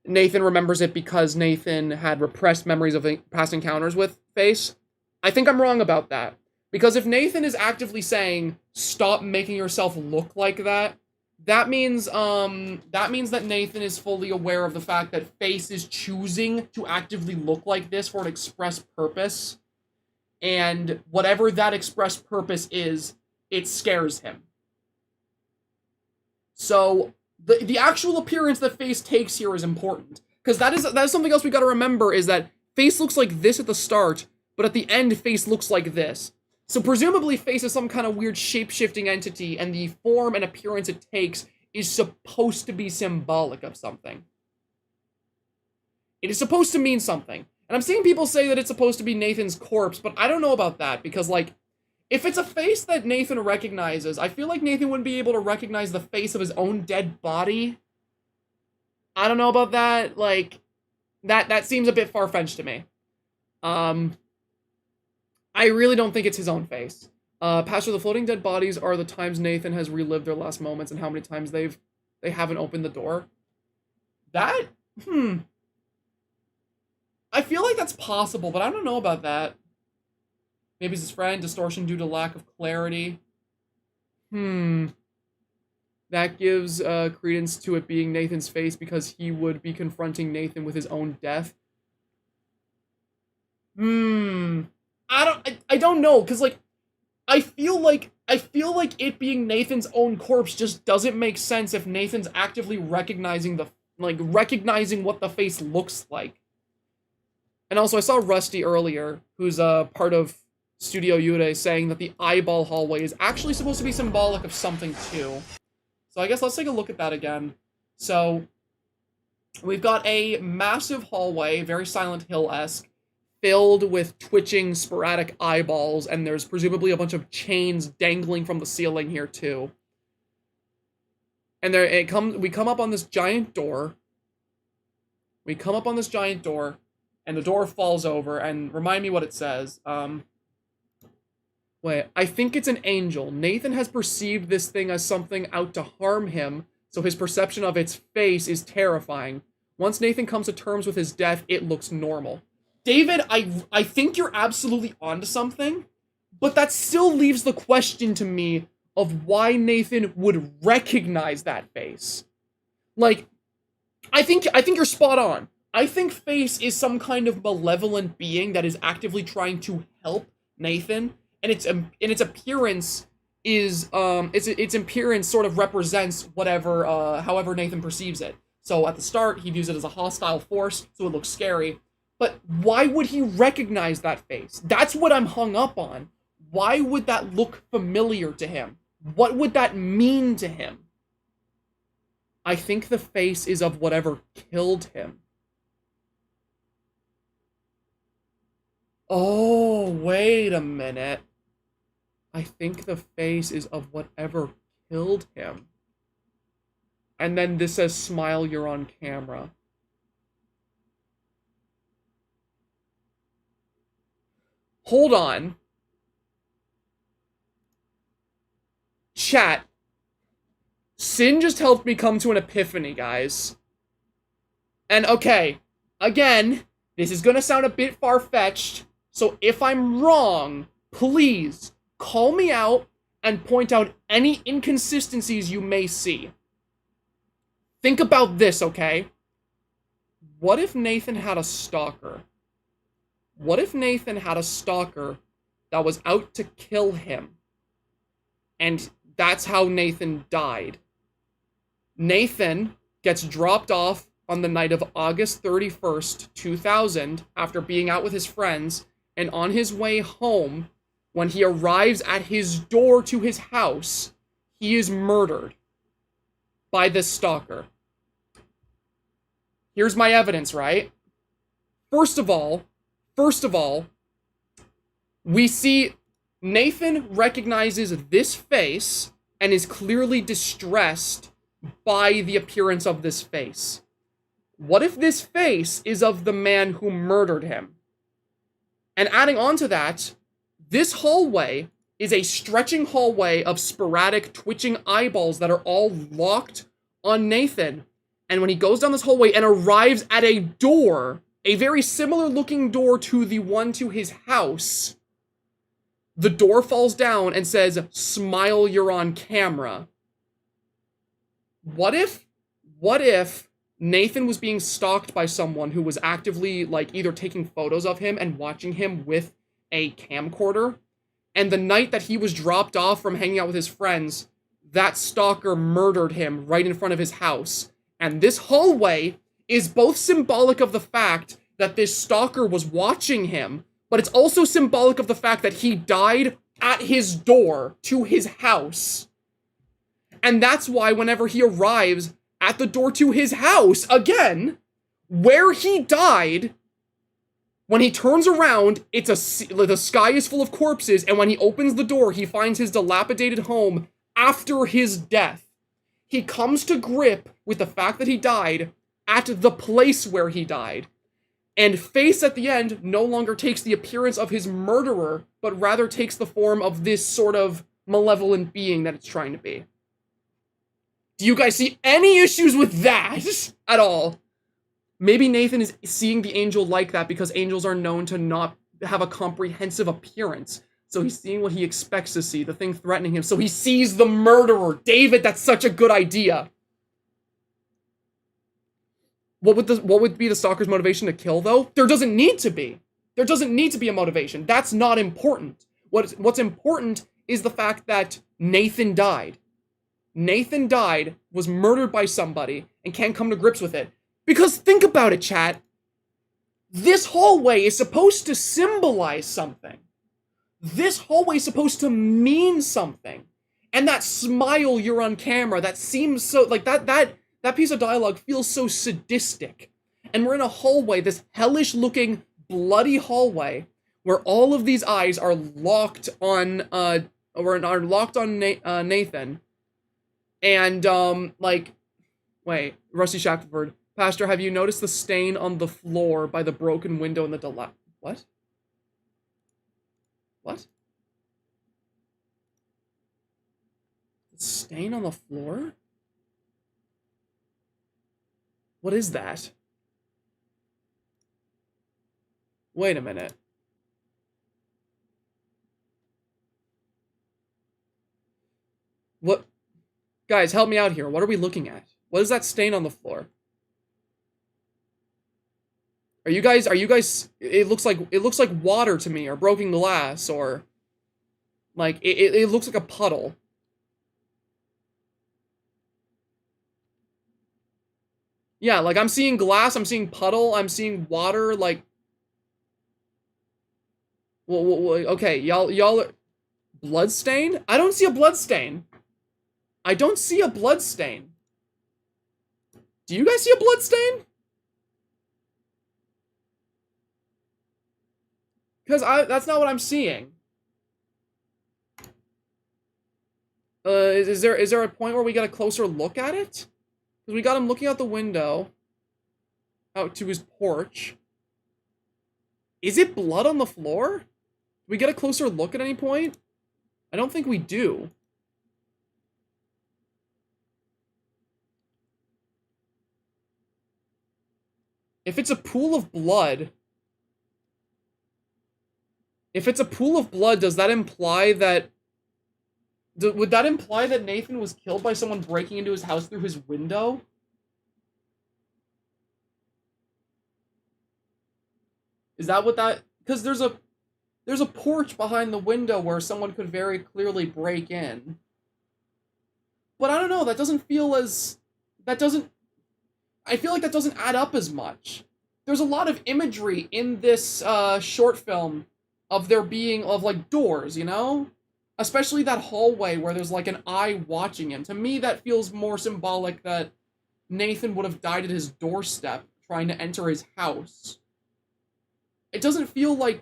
Nathan remembers it because Nathan had repressed memories of past encounters with Face. I think I'm wrong about that. Because if Nathan is actively saying, stop making yourself look like that, that means that Nathan is fully aware of the fact that Face is choosing to actively look like this for an express purpose. And whatever that express purpose is, it scares him. So the actual appearance that Face takes here is important. Because that is something else we gotta remember, is that Face looks like this at the start, but at the end, Face looks like this. So presumably Face is some kind of weird shape-shifting entity, and the form and appearance it takes is supposed to be symbolic of something. It is supposed to mean something. And I'm seeing people say that it's supposed to be Nathan's corpse, but I don't know about that, because, like, if it's a face that Nathan recognizes, I feel like Nathan wouldn't be able to recognize the face of his own dead body. I don't know about that. Like, that seems a bit far-fetched to me. I really don't think it's his own face. Pastor, the floating dead bodies are the times Nathan has relived their last moments and how many times they haven't opened the door. That? I feel like that's possible, but I don't know about that. Maybe it's his friend, distortion due to lack of clarity. That gives credence to it being Nathan's face because he would be confronting Nathan with his own death. I don't know, because, like, I feel like it being Nathan's own corpse just doesn't make sense if Nathan's actively recognizing what the face looks like. And also, I saw Rusty earlier, who's part of Studio Yurei, saying that the eyeball hallway is actually supposed to be symbolic of something too. So I guess let's take a look at that again. So we've got a massive hallway, very Silent Hill-esque, filled with twitching, sporadic eyeballs, and there's presumably a bunch of chains dangling from the ceiling here too. And we come up on this giant door. And the door falls over, and remind me what it says. Wait, I think it's an angel. Nathan has perceived this thing as something out to harm him, so his perception of its face is terrifying. Once Nathan comes to terms with his death, it looks normal. David, I think you're absolutely onto something, but that still leaves the question to me of why Nathan would recognize that face. Like, I think you're spot on. I think Face is some kind of malevolent being that is actively trying to help Nathan, and its appearance is its appearance sort of represents whatever however Nathan perceives it. So at the start, he views it as a hostile force, so it looks scary. But why would he recognize that face? That's what I'm hung up on. Why would that look familiar to him? What would that mean to him? I think the face is of whatever killed him. Oh, wait a minute. I think the face is of whatever killed him. And then this says, smile, you're on camera. Hold on. Chat. Sin just helped me come to an epiphany, guys. And okay, again, this is gonna sound a bit far-fetched, so if I'm wrong, please call me out and point out any inconsistencies you may see. Think about this, okay? What if Nathan had a stalker? What if Nathan had a stalker that was out to kill him? And that's how Nathan died. Nathan gets dropped off on the night of August 31st, 2000, after being out with his friends, and on his way home, when he arrives at his door to his house, he is murdered by this stalker. Here's my evidence, right? First of all, we see Nathan recognizes this face and is clearly distressed by the appearance of this face. What if this face is of the man who murdered him? And adding on to that, this hallway is a stretching hallway of sporadic twitching eyeballs that are all locked on Nathan. And when he goes down this hallway and arrives at a door, a very similar looking door to the one to his house, the door falls down and says, "Smile, you're on camera." What if Nathan was being stalked by someone who was actively, like, either taking photos of him and watching him with a camcorder, and the night that he was dropped off from hanging out with his friends, that stalker murdered him right in front of his house. And this hallway is both symbolic of the fact that this stalker was watching him, but it's also symbolic of the fact that he died at his door to his house. And that's why whenever he arrives at the door to his house, again, where he died, when he turns around, the sky is full of corpses, and when he opens the door, he finds his dilapidated home after his death. He comes to grip with the fact that he died at the place where he died. And face at the end no longer takes the appearance of his murderer, but rather takes the form of this sort of malevolent being that it's trying to be. Do you guys see any issues with that at all? Maybe Nathan is seeing the angel like that because angels are known to not have a comprehensive appearance. So he's seeing what he expects to see, the thing threatening him. So he sees the murderer. David, that's such a good idea. What would be the stalker's motivation to kill, though? There doesn't need to be. There doesn't need to be a motivation. That's not important. What's important is the fact that Nathan died. Nathan died, was murdered by somebody, and can't come to grips with it. Because think about it, chat. This hallway is supposed to symbolize something. This hallway is supposed to mean something. And that smile, you're on camera, that seems so, like, that piece of dialogue feels so sadistic. And we're in a hallway, this hellish-looking, bloody hallway, where all of these eyes are locked on, Nathan. And, wait, Rusty Shackelford. Pastor, have you noticed the stain on the floor by the broken window in the What? What? The stain on the floor? What is that? Wait a minute. What? Guys, help me out here. What are we looking at? What is that stain on the floor? Are you guys, it looks like water to me, or broken glass, or, like, it looks like a puddle. Yeah, like, I'm seeing glass, I'm seeing puddle, I'm seeing water, like... Okay, y'all... Bloodstain? I don't see a bloodstain. I don't see a bloodstain. Do you guys see a bloodstain? Because that's not what I'm seeing. Is there a point where we get a closer look at it? Because we got him looking out the window, out to his porch. Is it blood on the floor? Do we get a closer look at any point? I don't think we do. If it's a pool of blood... If it's a pool of blood, does that imply that... Would that imply that Nathan was killed by someone breaking into his house through his window? Is that what that... Because there's a porch behind the window where someone could very clearly break in. But I don't know, that doesn't feel as... That doesn't... I feel like that doesn't add up as much. There's a lot of imagery in this short film of there being, like, doors, you know? Especially that hallway where there's, like, an eye watching him. To me, that feels more symbolic that Nathan would have died at his doorstep trying to enter his house. It doesn't feel like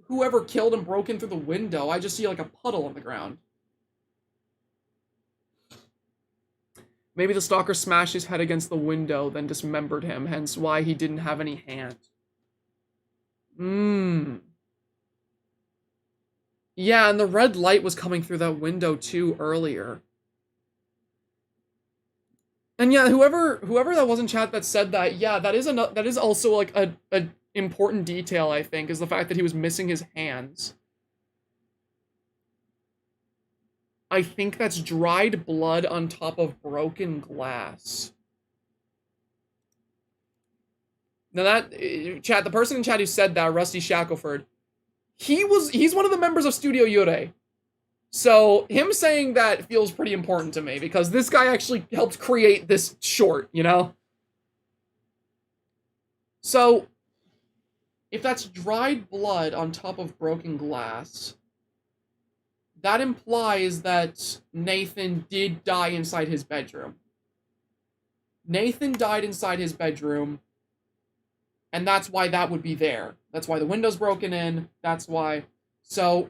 whoever killed him broke in through the window. I just see, like, a puddle on the ground. Maybe the stalker smashed his head against the window, then dismembered him, hence why he didn't have any hand. Yeah, and the red light was coming through that window too earlier. And yeah, whoever that was in chat that said that, yeah, that is also like a important detail, I think, is the fact that he was missing his hands. I think that's dried blood on top of broken glass. Now that, chat, the person in chat who said that, Rusty Shackelford, he's one of the members of Studio Yurei. So, him saying that feels pretty important to me, because this guy actually helped create this short, you know? So, if that's dried blood on top of broken glass, that implies that Nathan did die inside his bedroom. Nathan died inside his bedroom, and that's why that would be there. That's why the window's broken in, that's why. So,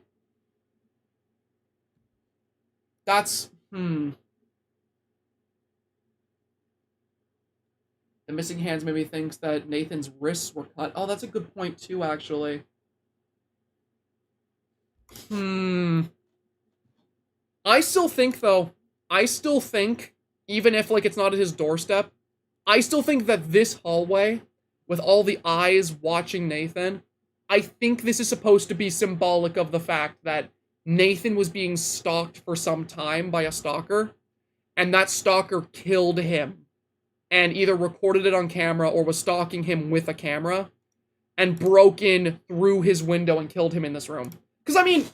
that's, The missing hands maybe thinks that Nathan's wrists were cut. Oh, that's a good point too, actually. I still think, even if, like, it's not at his doorstep, I still think that this hallway, with all the eyes watching Nathan, I think this is supposed to be symbolic of the fact that Nathan was being stalked for some time by a stalker, and that stalker killed him, and either recorded it on camera or was stalking him with a camera, and broke in through his window and killed him in this room. Because, I mean,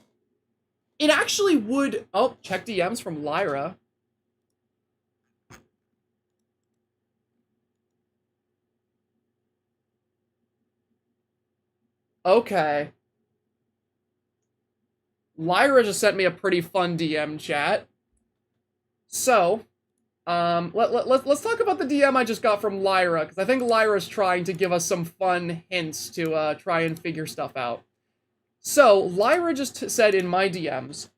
it actually would... Oh, check DMs from Lyra. Okay. Lyra just sent me a pretty fun DM chat. So, let's talk about the DM I just got from Lyra, because I think Lyra's trying to give us some fun hints to try and figure stuff out. So, Lyra just said in my DMs,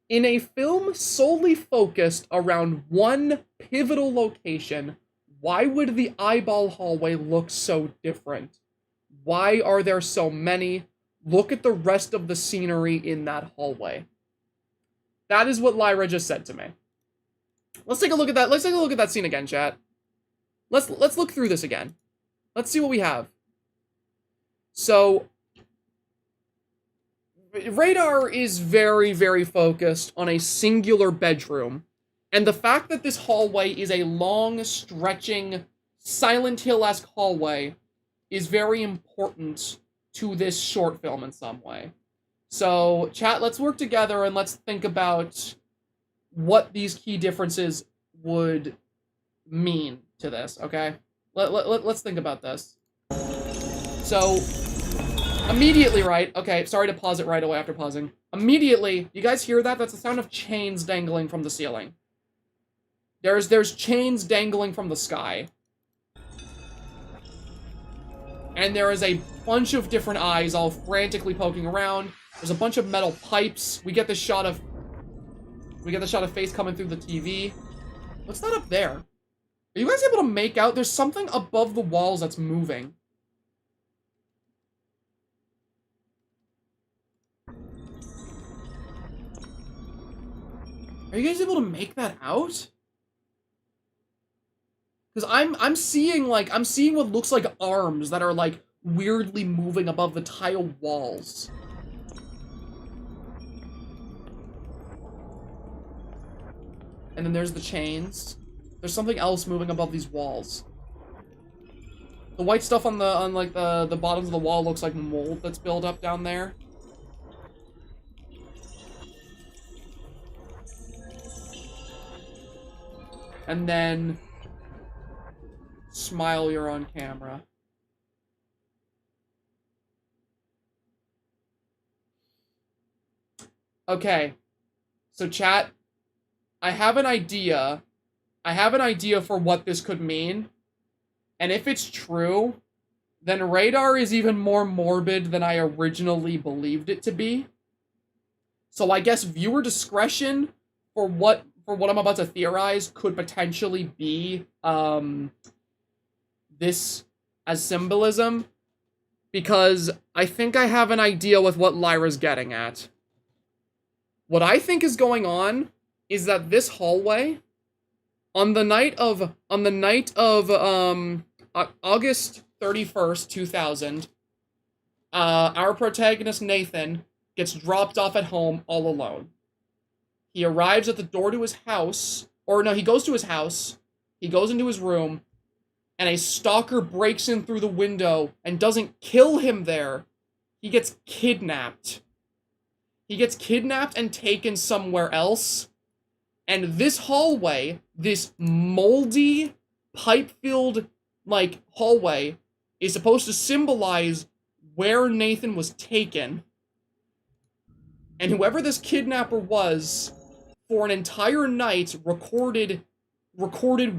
in a film solely focused around one pivotal location, why would the eyeball hallway look so different? Why are there so many? Look at the rest of the scenery in that hallway. That is what Lyra just said to me. Let's take a look at that. Let's take a look at that scene again, chat. Let's look through this again. Let's see what we have. So, Radar is very, very focused on a singular bedroom, and the fact that this hallway is a long, stretching, Silent Hill-esque hallway is very important to this short film in some way. So, chat, let's work together and let's think about what these key differences would mean to this, okay? Let's think about this. So, immediately, right? Okay, sorry to pause it right away after pausing. Immediately, you guys hear that? That's the sound of chains dangling from the ceiling. There's chains dangling from the sky. And there is a bunch of different eyes all frantically poking around. There's a bunch of metal pipes. We get the shot of face coming through the TV. What's that up there? Are you guys able to make out? There's something above the walls that's moving. Are you guys able to make that out? Because I'm seeing what looks like arms that are like weirdly moving above the tile walls. And then there's the chains. There's something else moving above these walls. The white stuff on the bottoms of the wall looks like mold that's built up down there. And then smile, you're on camera. Okay. So chat, I have an idea. I have an idea for what this could mean. And if it's true, then Radar is even more morbid than I originally believed it to be. So I guess viewer discretion for for what I'm about to theorize could potentially be this as symbolism, because I think I have an idea with what Lyra's getting at. What I think is going on is that this hallway, on the night of August 31st, 2000, our protagonist Nathan gets dropped off at home all alone. He arrives at the door to his house, or no, he goes to his house, he goes into his room, and a stalker breaks in through the window and doesn't kill him there. He gets kidnapped. He gets kidnapped and taken somewhere else. And this hallway, this moldy, pipe-filled, like, hallway, is supposed to symbolize where Nathan was taken. And whoever this kidnapper was, for an entire night, recorded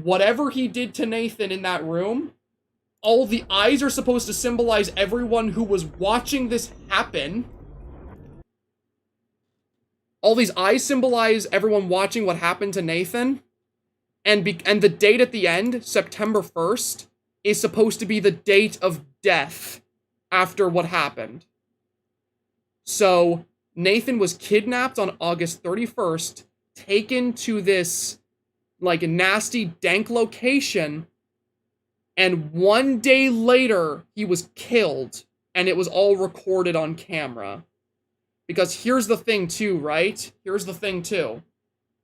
whatever he did to Nathan in that room. All the eyes are supposed to symbolize everyone who was watching this happen. All these eyes symbolize everyone watching what happened to Nathan. And the date at the end, September 1st, is supposed to be the date of death after what happened. So, Nathan was kidnapped on August 31st, taken to this, like, nasty, dank location, and 1 day later, he was killed, and it was all recorded on camera. Because here's the thing, too, right? Here's the thing, too.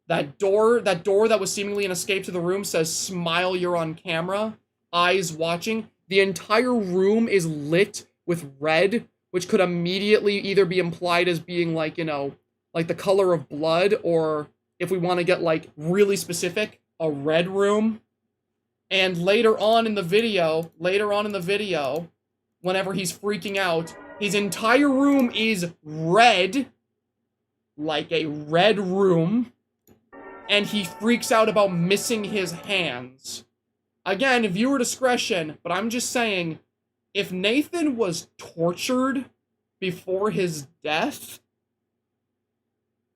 That door that was seemingly an escape to the room says, "Smile, you're on camera." Eyes watching. The entire room is lit with red, which could immediately either be implied as being, like, you know, like the color of blood, or, if we want to get, like, really specific, a red room. And later on in the video, whenever he's freaking out, his entire room is red, like a red room, and he freaks out about missing his hands. Again, viewer discretion, but I'm just saying, if Nathan was tortured before his death,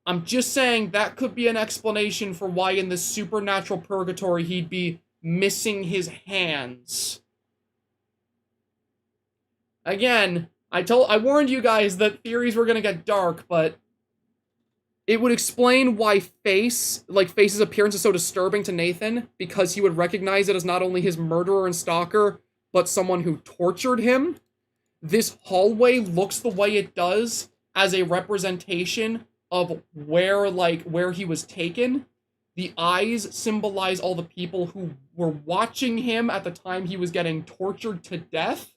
I'm just saying that could be an explanation for why in this supernatural purgatory he'd be missing his hands. Again, I warned you guys that theories were gonna get dark, but it would explain why Face's appearance is so disturbing to Nathan, because he would recognize it as not only his murderer and stalker, but someone who tortured him. This hallway looks the way it does as a representation of where he was taken. The eyes symbolize all the people who were watching him at the time he was getting tortured to death.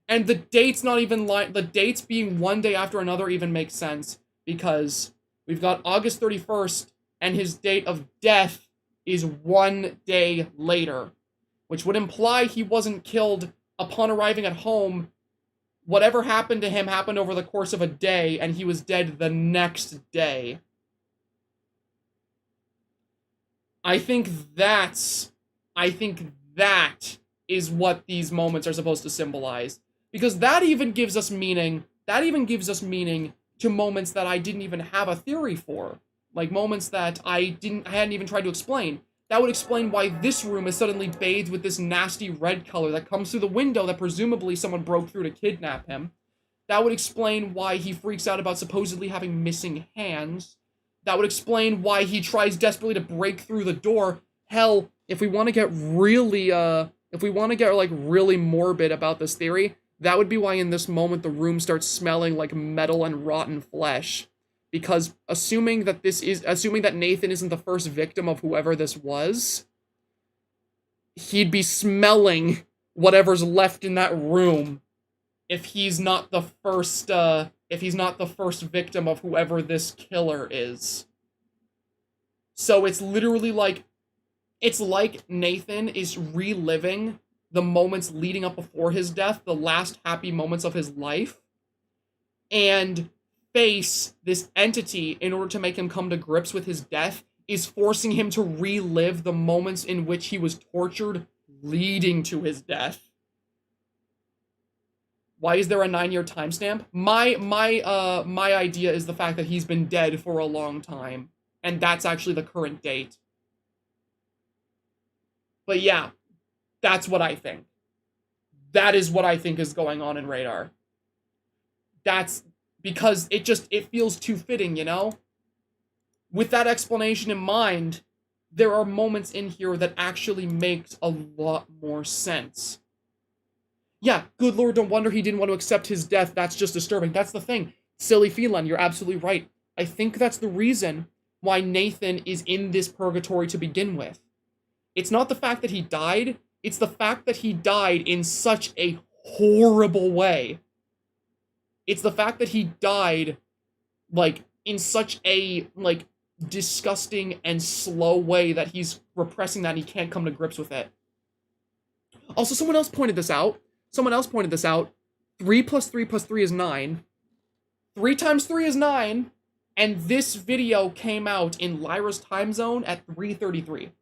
And the dates the dates being 1 day after another even makes sense, because we've got August 31st, and his date of death is 1 day later, which would imply he wasn't killed upon arriving at home. Whatever happened to him happened over the course of a day, and he was dead the next day. I think that is what these moments are supposed to symbolize. Because that even gives us meaning to moments that I didn't even have a theory for. Like moments that I hadn't even tried to explain. That would explain why this room is suddenly bathed with this nasty red color that comes through the window that presumably someone broke through to kidnap him. That would explain why he freaks out about supposedly having missing hands. That would explain why he tries desperately to break through the door. Hell, if we want to get really, really morbid about this theory, that would be why in this moment the room starts smelling like metal and rotten flesh. Because assuming that Nathan isn't the first victim of whoever this was, he'd be smelling whatever's left in that room if he's not the first victim of whoever this killer is. So it's literally like, it's like Nathan is reliving the moments leading up before his death, the last happy moments of his life, and Face, this entity, in order to make him come to grips with his death, is forcing him to relive the moments in which he was tortured leading to his death. Why is there a 9-year timestamp? My idea is the fact that he's been dead for a long time, and that's actually the current date. But yeah, that's what I think. That is what I think is going on in Radar. That's because it feels too fitting, you know? With that explanation in mind, there are moments in here that actually makes a lot more sense. Yeah, good lord, no wonder he didn't want to accept his death. That's just disturbing. That's the thing. Silly Feline, you're absolutely right. I think that's the reason why Nathan is in this purgatory to begin with. It's not the fact that he died, it's the fact that he died in such a horrible way. It's the fact that he died, like, in such a, like, disgusting and slow way that he's repressing that and he can't come to grips with it. Also, someone else pointed this out. 3 plus 3 plus 3 is 9. 3 times 3 is 9. And this video came out in Lyra's time zone at 3:33.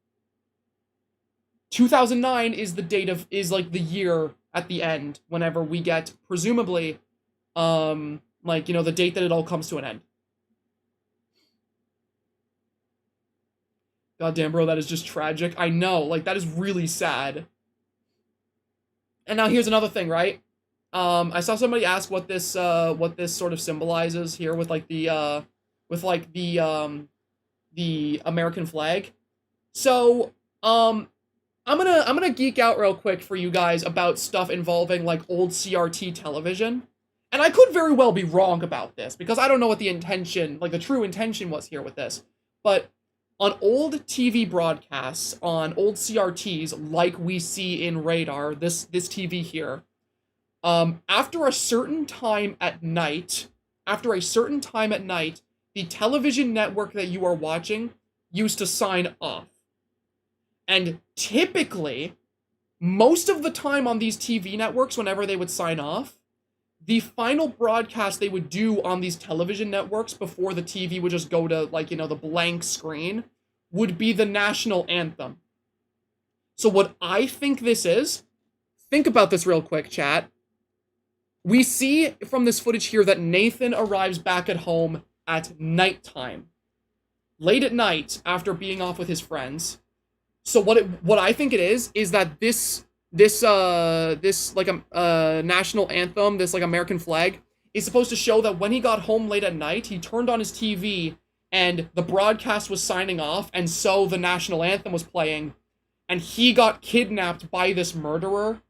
2009 is the date of, is like the year at the end, whenever we get, presumably, like, you know, the date that it all comes to an end. Goddamn, bro, that is just tragic. I know, like, that is really sad. And now here's another thing, right? I saw somebody ask what this sort of symbolizes here with, like, the American flag. So, I'm gonna geek out real quick for you guys about stuff involving, like, old CRT television. And I could very well be wrong about this, because I don't know what the intention, like, the true intention was here with this. But on old TV broadcasts, on old CRTs, like we see in Radar, this TV here, after a certain time at night, the television network that you are watching used to sign off. And typically, most of the time on these TV networks, whenever they would sign off, the final broadcast they would do on these television networks before the TV would just go to, like, you know, the blank screen, would be the national anthem. So what I think this is, think about this real quick, chat. We see from this footage here that Nathan arrives back at home at nighttime. Late at night, after being off with his friends. So what I think it is that this like a national anthem, this like American flag, is supposed to show that when he got home late at night, he turned on his TV and the broadcast was signing off, and so the national anthem was playing, and he got kidnapped by this murderer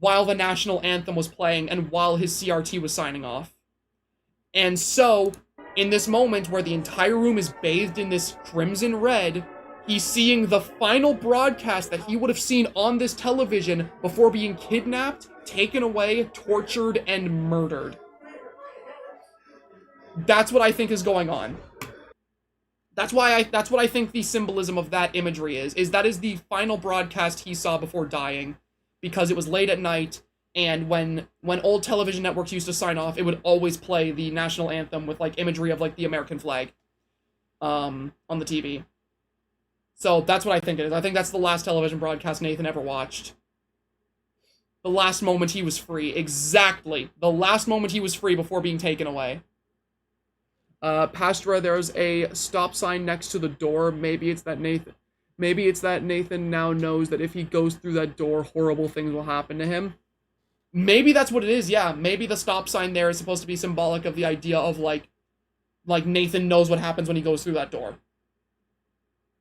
while the national anthem was playing and while his CRT was signing off. And so, in this moment where the entire room is bathed in this crimson red, he's seeing the final broadcast that he would have seen on this television before being kidnapped, taken away, tortured, and murdered. That's what I think is going on. That's what I think the symbolism of that imagery is that is the final broadcast he saw before dying, because it was late at night, and when old television networks used to sign off, it would always play the national anthem with, like, imagery of, like, the American flag on the TV. So that's what I think it is. I think that's the last television broadcast Nathan ever watched. The last moment he was free. Exactly. The last moment he was free before being taken away. Pastra, there's a stop sign next to the door. Maybe it's that Nathan now knows that if he goes through that door, horrible things will happen to him. Maybe that's what it is, yeah. Maybe the stop sign there is supposed to be symbolic of the idea of, like Nathan knows what happens when he goes through that door.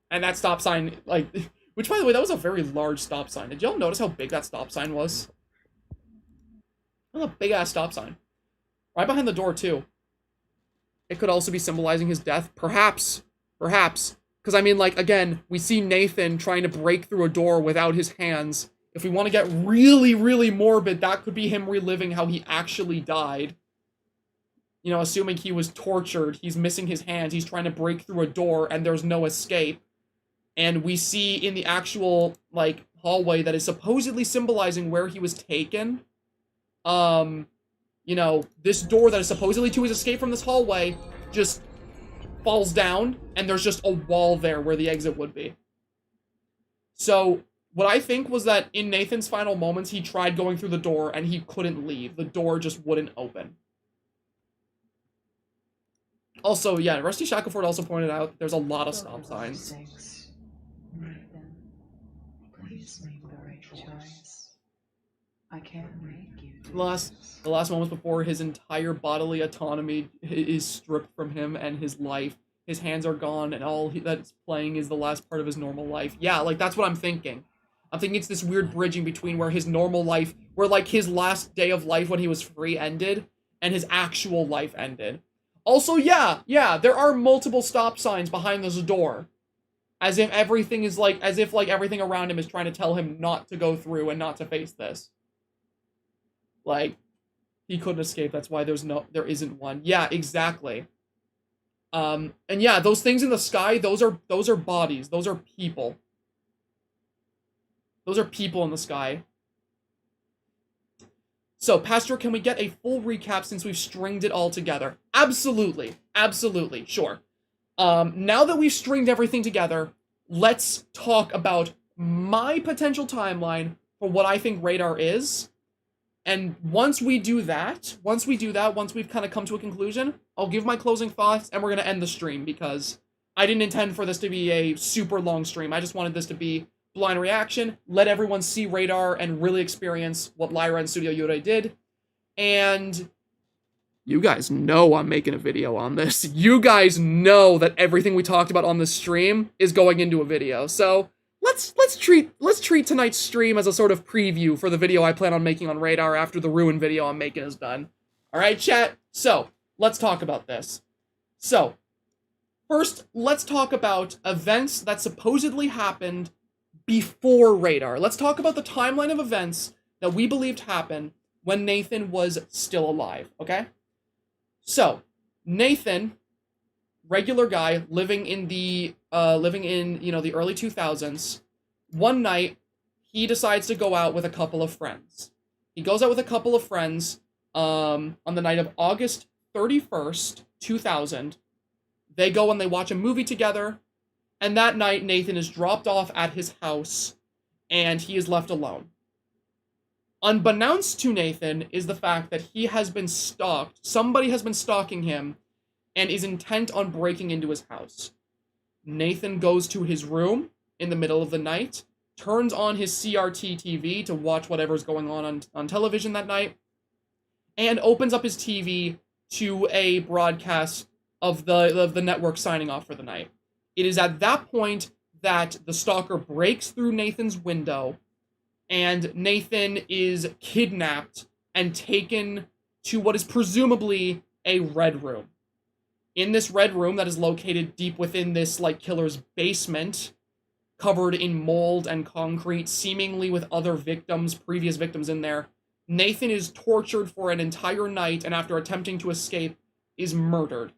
And that stop sign, like, which, by the way, that was a very large stop sign. Did y'all notice how big that stop sign was? That was a big-ass stop sign. Right behind the door, too. It could also be symbolizing his death. Perhaps. Because, I mean, like, again, we see Nathan trying to break through a door without his hands. If we want to get really, really morbid, that could be him reliving how he actually died. You know, assuming he was tortured, he's missing his hands, he's trying to break through a door, and there's no escape. And we see in the actual, like, hallway that is supposedly symbolizing where he was taken, you know, this door that is supposedly to his escape from this hallway just falls down, and there's just a wall there where the exit would be. So, what I think was that in Nathan's final moments, he tried going through the door, and he couldn't leave. The door just wouldn't open. Also, yeah, Rusty Shackleford also pointed out there's a lot of stop signs. just make the right choice. I can't make you do The last moments before his entire bodily autonomy is stripped from him and his life. His hands are gone, and all that's playing is the last part of his normal life. Yeah, like, that's what I'm thinking. I'm thinking it's this weird bridging between where his normal life, where, like, his last day of life when he was free ended, and his actual life ended. Also, yeah, there are multiple stop signs behind this door. As if everything is, like, everything around him is trying to tell him not to go through and not to face this. Like, he couldn't escape, that's why there isn't one. Yeah, exactly. And yeah, those things in the sky, those are bodies. Those are people. Those are people in the sky. So, Pastor, can we get a full recap since we've stringed it all together? Absolutely. Absolutely. Sure. Now that we've stringed everything together, let's talk about my potential timeline for what I think Radar is. And once we do that, once we've kind of come to a conclusion, I'll give my closing thoughts, and we're going to end the stream, because I didn't intend for this to be a super long stream. I just wanted this to be blind reaction, let everyone see Radar and really experience what Lyra and Studio Yurei did. And you guys know I'm making a video on this. You guys know that everything we talked about on the stream is going into a video. So let's treat tonight's stream as a sort of preview for the video I plan on making on Radar after the Ruin video I'm making is done. Alright, chat? So, let's talk about this. So, first, let's talk about events that supposedly happened before Radar. Let's talk about the timeline of events that we believed happened when Nathan was still alive, okay? So, Nathan, regular guy, living in the early 2000s, one night, he decides to go out with a couple of friends. He goes out with a couple of friends on the night of August 31st, 2000. They go and they watch a movie together, and that night, Nathan is dropped off at his house, and he is left alone. Unbeknownst to Nathan is the fact that he has been stalked. Somebody has been stalking him and is intent on breaking into his house. Nathan goes to his room in the middle of the night, turns on his CRT TV to watch whatever's going on television that night, and opens up his TV to a broadcast of the network signing off for the night. It is at that point that the stalker breaks through Nathan's window, and Nathan is kidnapped and taken to what is presumably a red room. In this red room that is located deep within this, like, killer's basement, covered in mold and concrete, seemingly with other victims, previous victims in there, Nathan is tortured for an entire night, and after attempting to escape, is murdered.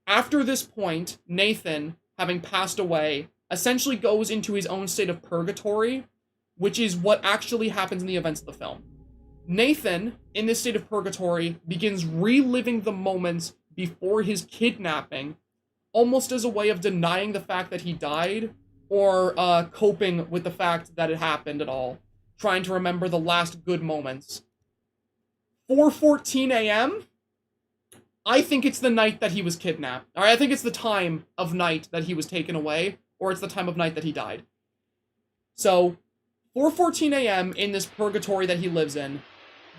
After this point, Nathan, having passed away, essentially goes into his own state of purgatory, which is what actually happens in the events of the film. Nathan, in this state of purgatory, begins reliving the moments before his kidnapping, almost as a way of denying the fact that he died, or coping with the fact that it happened at all, trying to remember the last good moments. 4:14 a.m., I think it's the night that he was kidnapped. Or I think it's the time of night that he was taken away, or it's the time of night that he died. So, 4:14 a.m. in this purgatory that he lives in,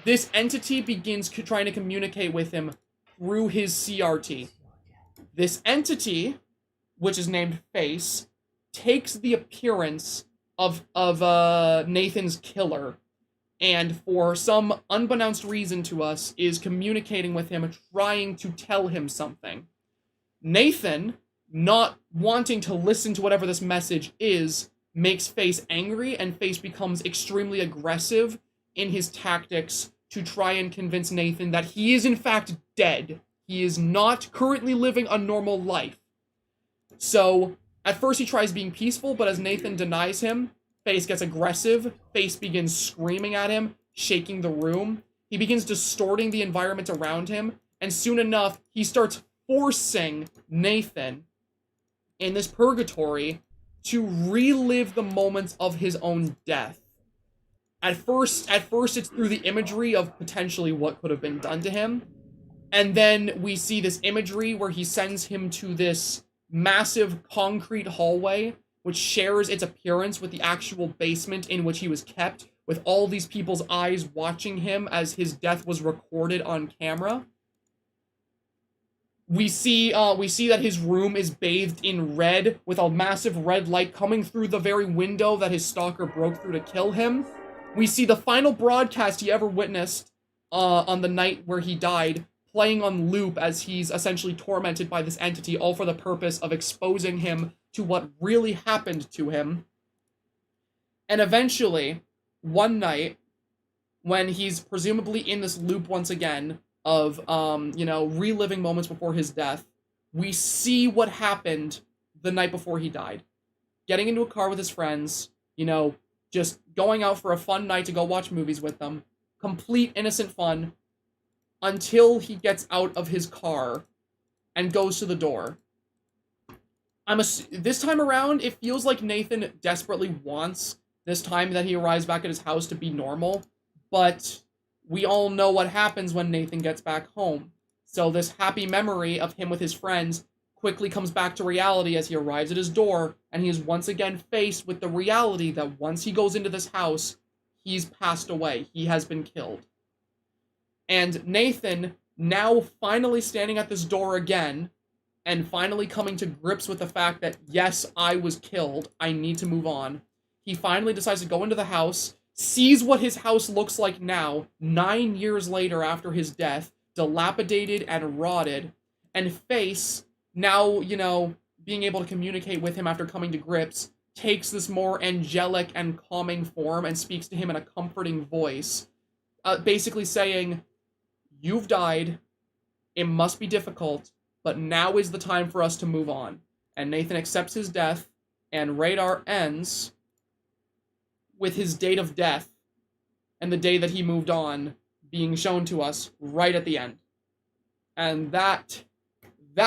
this entity begins trying to communicate with him through his CRT. This entity, which is named Face, takes the appearance of Nathan's killer, and for some unbeknownst reason to us, is communicating with him, trying to tell him something. Nathan, not wanting to listen to whatever this message is, makes Face angry, and Face becomes extremely aggressive in his tactics to try and convince Nathan that he is in fact dead. He is not currently living a normal life. So, at first he tries being peaceful, but as Nathan denies him, Face gets aggressive. Face begins screaming at him, shaking the room. He begins distorting the environment around him, and soon enough, he starts forcing Nathan in this purgatory to relive the moments of his own death. At first it's through the imagery of potentially what could have been done to him, and then we see this imagery where he sends him to this massive concrete hallway which shares its appearance with the actual basement in which he was kept, with all these people's eyes watching him as his death was recorded on camera. We see that his room is bathed in red, with a massive red light coming through the very window that his stalker broke through to kill him. We see the final broadcast he ever witnessed on the night where he died, playing on loop as he's essentially tormented by this entity, all for the purpose of exposing him to what really happened to him. And eventually, one night, when he's presumably in this loop once again of, reliving moments before his death, we see what happened the night before he died. Getting into a car with his friends, just going out for a fun night to go watch movies with them. Complete innocent fun, until he gets out of his car and goes to the door. This time around, it feels like Nathan desperately wants this time that he arrives back at his house to be normal, but we all know what happens when Nathan gets back home. So this happy memory of him with his friends quickly comes back to reality as he arrives at his door, and he is once again faced with the reality that once he goes into this house, he's passed away. He has been killed. And Nathan, now finally standing at this door again, and finally coming to grips with the fact that, yes, I was killed, I need to move on. He finally decides to go into the house, sees what his house looks like now, 9 years later after his death, dilapidated and rotted, and Face, now, being able to communicate with him after coming to grips, takes this more angelic and calming form and speaks to him in a comforting voice, basically saying, "You've died, it must be difficult, but now is the time for us to move on." And Nathan accepts his death, and Radar ends with his date of death and the day that he moved on being shown to us right at the end. And that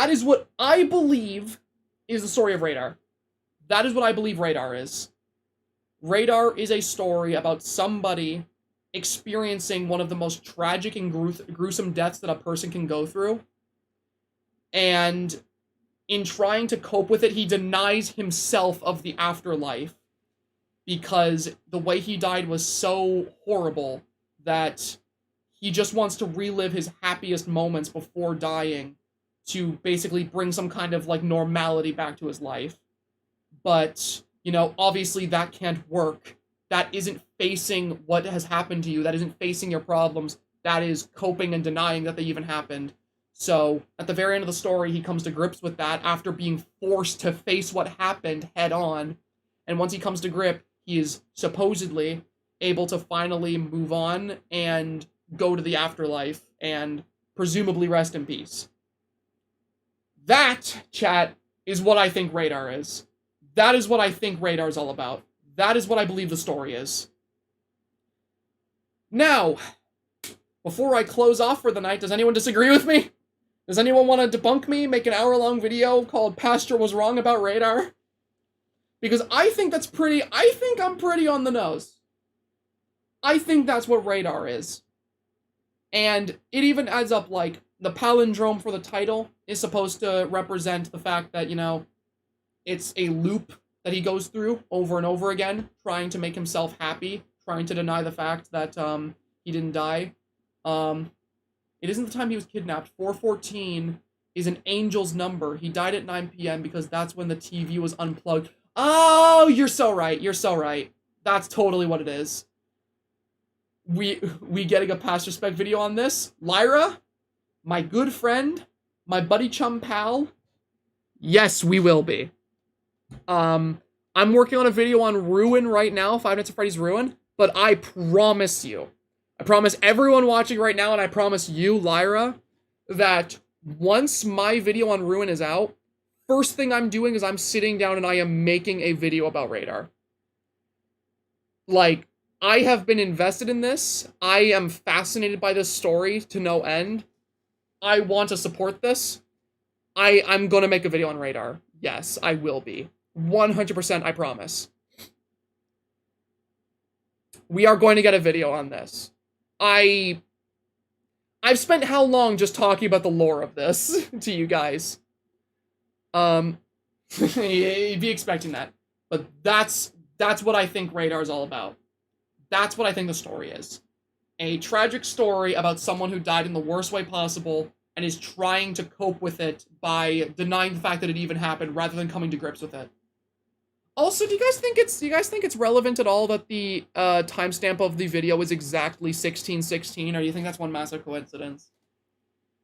is what I believe is the story of Radar. That is what I believe Radar is. Radar is a story about somebody experiencing one of the most tragic and gruesome deaths that a person can go through. And in trying to cope with it, he denies himself of the afterlife because the way he died was so horrible that he just wants to relive his happiest moments before dying to basically bring some kind of normality back to his life. But, obviously that can't work. That isn't facing what has happened to you. That isn't facing your problems. That is coping and denying that they even happened. So, at the very end of the story, he comes to grips with that after being forced to face what happened head on. And once he comes to grip, he is supposedly able to finally move on and go to the afterlife and presumably rest in peace. That, chat, is what I think Radar is. That is what I think Radar is all about. That is what I believe the story is. Now, before I close off for the night, does anyone disagree with me? Does anyone want to debunk me? Make an hour-long video called Pastor Was Wrong About Radar? Because I think I'm pretty on the nose. I think that's what Radar is. And it even adds up, the palindrome for the title is supposed to represent the fact that, it's a loop that he goes through over and over again, trying to make himself happy, trying to deny the fact that he didn't die. It isn't the time he was kidnapped. 414 is an angel's number. He died at 9 p.m. because that's when the TV was unplugged. Oh, you're so right. You're so right. That's totally what it is. We getting a past respect video on this. Lyra, my good friend, my buddy chum pal. Yes, we will be. I'm working on a video on Ruin right now, 5 Nights at Freddy's Ruin, but I promise you, I promise everyone watching right now, and I promise you, Lyra, that once my video on Ruin is out, first thing I'm doing is I'm sitting down and I am making a video about Radar. I have been invested in this. I am fascinated by this story to no end. I want to support this. I'm gonna make a video on Radar. Yes, I will be. 100%, I promise. We are going to get a video on this. I've spent how long just talking about the lore of this to you guys? You'd be expecting that. But that's what I think Radar is all about. That's what I think the story is. A tragic story about someone who died in the worst way possible and is trying to cope with it by denying the fact that it even happened rather than coming to grips with it. Also, do you guys think it's relevant at all that the timestamp of the video is exactly 1616, or do you think that's one massive coincidence?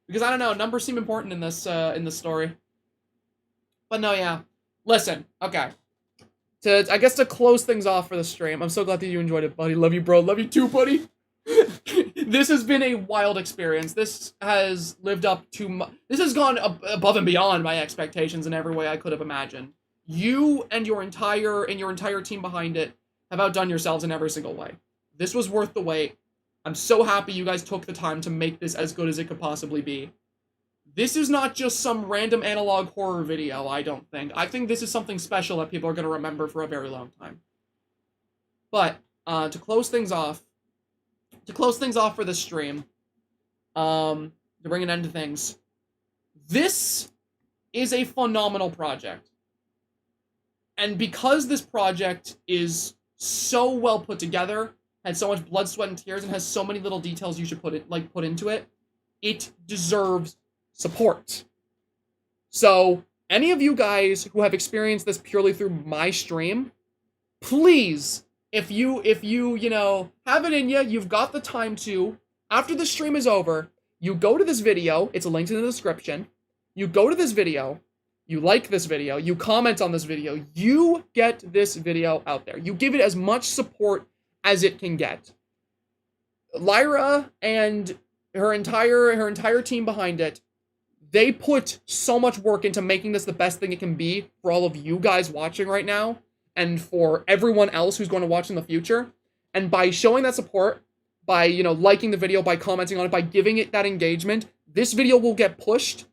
Because I don't know, numbers seem important in this story. But no, yeah. Listen, okay. I guess to close things off for the stream, I'm so glad that you enjoyed it, buddy. Love you, bro. Love you too, buddy. This has been a wild experience. This has lived up to this has gone above and beyond my expectations in every way I could have imagined. You and your entire team behind it have outdone yourselves in every single way. This was worth the wait. I'm so happy you guys took the time to make this as good as it could possibly be. This is not just some random analog horror video, I don't think. I think this is something special that people are going to remember for a very long time. But, to close things off for this stream, to bring an end to things, this is a phenomenal project. And because this project is so well put together, had so much blood, sweat, and tears, and has so many little details you should put into it, it deserves support. So, any of you guys who have experienced this purely through my stream, please, if you have it in you, you've got the time to, after the stream is over, you go to this video, it's linked in the description, you go to this video, you like this video, you comment on this video, you get this video out there. You give it as much support as it can get. Lyra and her entire team behind it, they put so much work into making this the best thing it can be for all of you guys watching right now, and for everyone else who's going to watch in the future. And by showing that support, by, liking the video, by commenting on it, by giving it that engagement, this video will get pushed,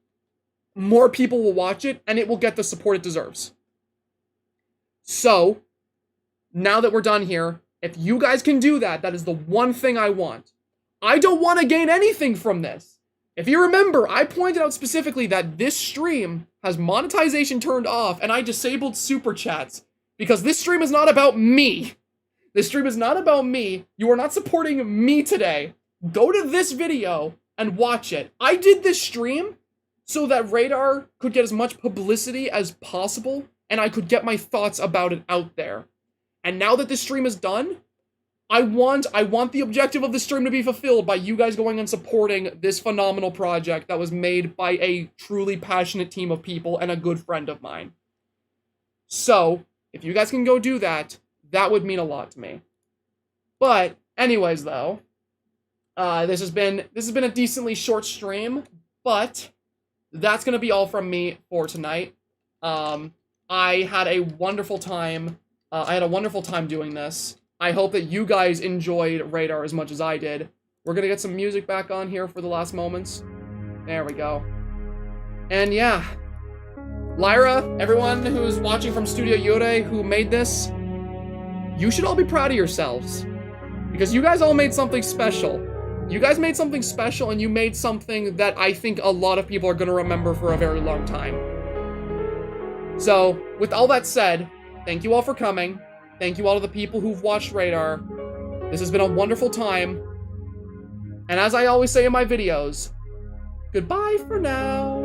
more people will watch it, and it will get the support it deserves. So, now that we're done here, if you guys can do that, that is the one thing I want. I don't want to gain anything from this. If you remember, I pointed out specifically that this stream has monetization turned off, and I disabled super chats, because this stream is not about me. This stream is not about me. You are not supporting me today. Go to this video and watch it. I did this stream so that Radar could get as much publicity as possible, and I could get my thoughts about it out there. And now that this stream is done, I want the objective of the stream to be fulfilled by you guys going and supporting this phenomenal project that was made by a truly passionate team of people and a good friend of mine. So, if you guys can go do that, that would mean a lot to me. But, anyways though, this has been a decently short stream, but that's gonna be all from me for tonight. I had a wonderful time. Doing this. I hope that you guys enjoyed Radar as much as I did. We're gonna get some music back on here for the last moments. There we go. And yeah, Lyra, everyone who's watching from Studio Yore who made this, you should all be proud of yourselves. Because you guys all made something special. You guys made something special, and you made something that I think a lot of people are gonna remember for a very long time. So, with all that said, thank you all for coming. Thank you all to the people who've watched Radar. This has been a wonderful time. And as I always say in my videos, goodbye for now.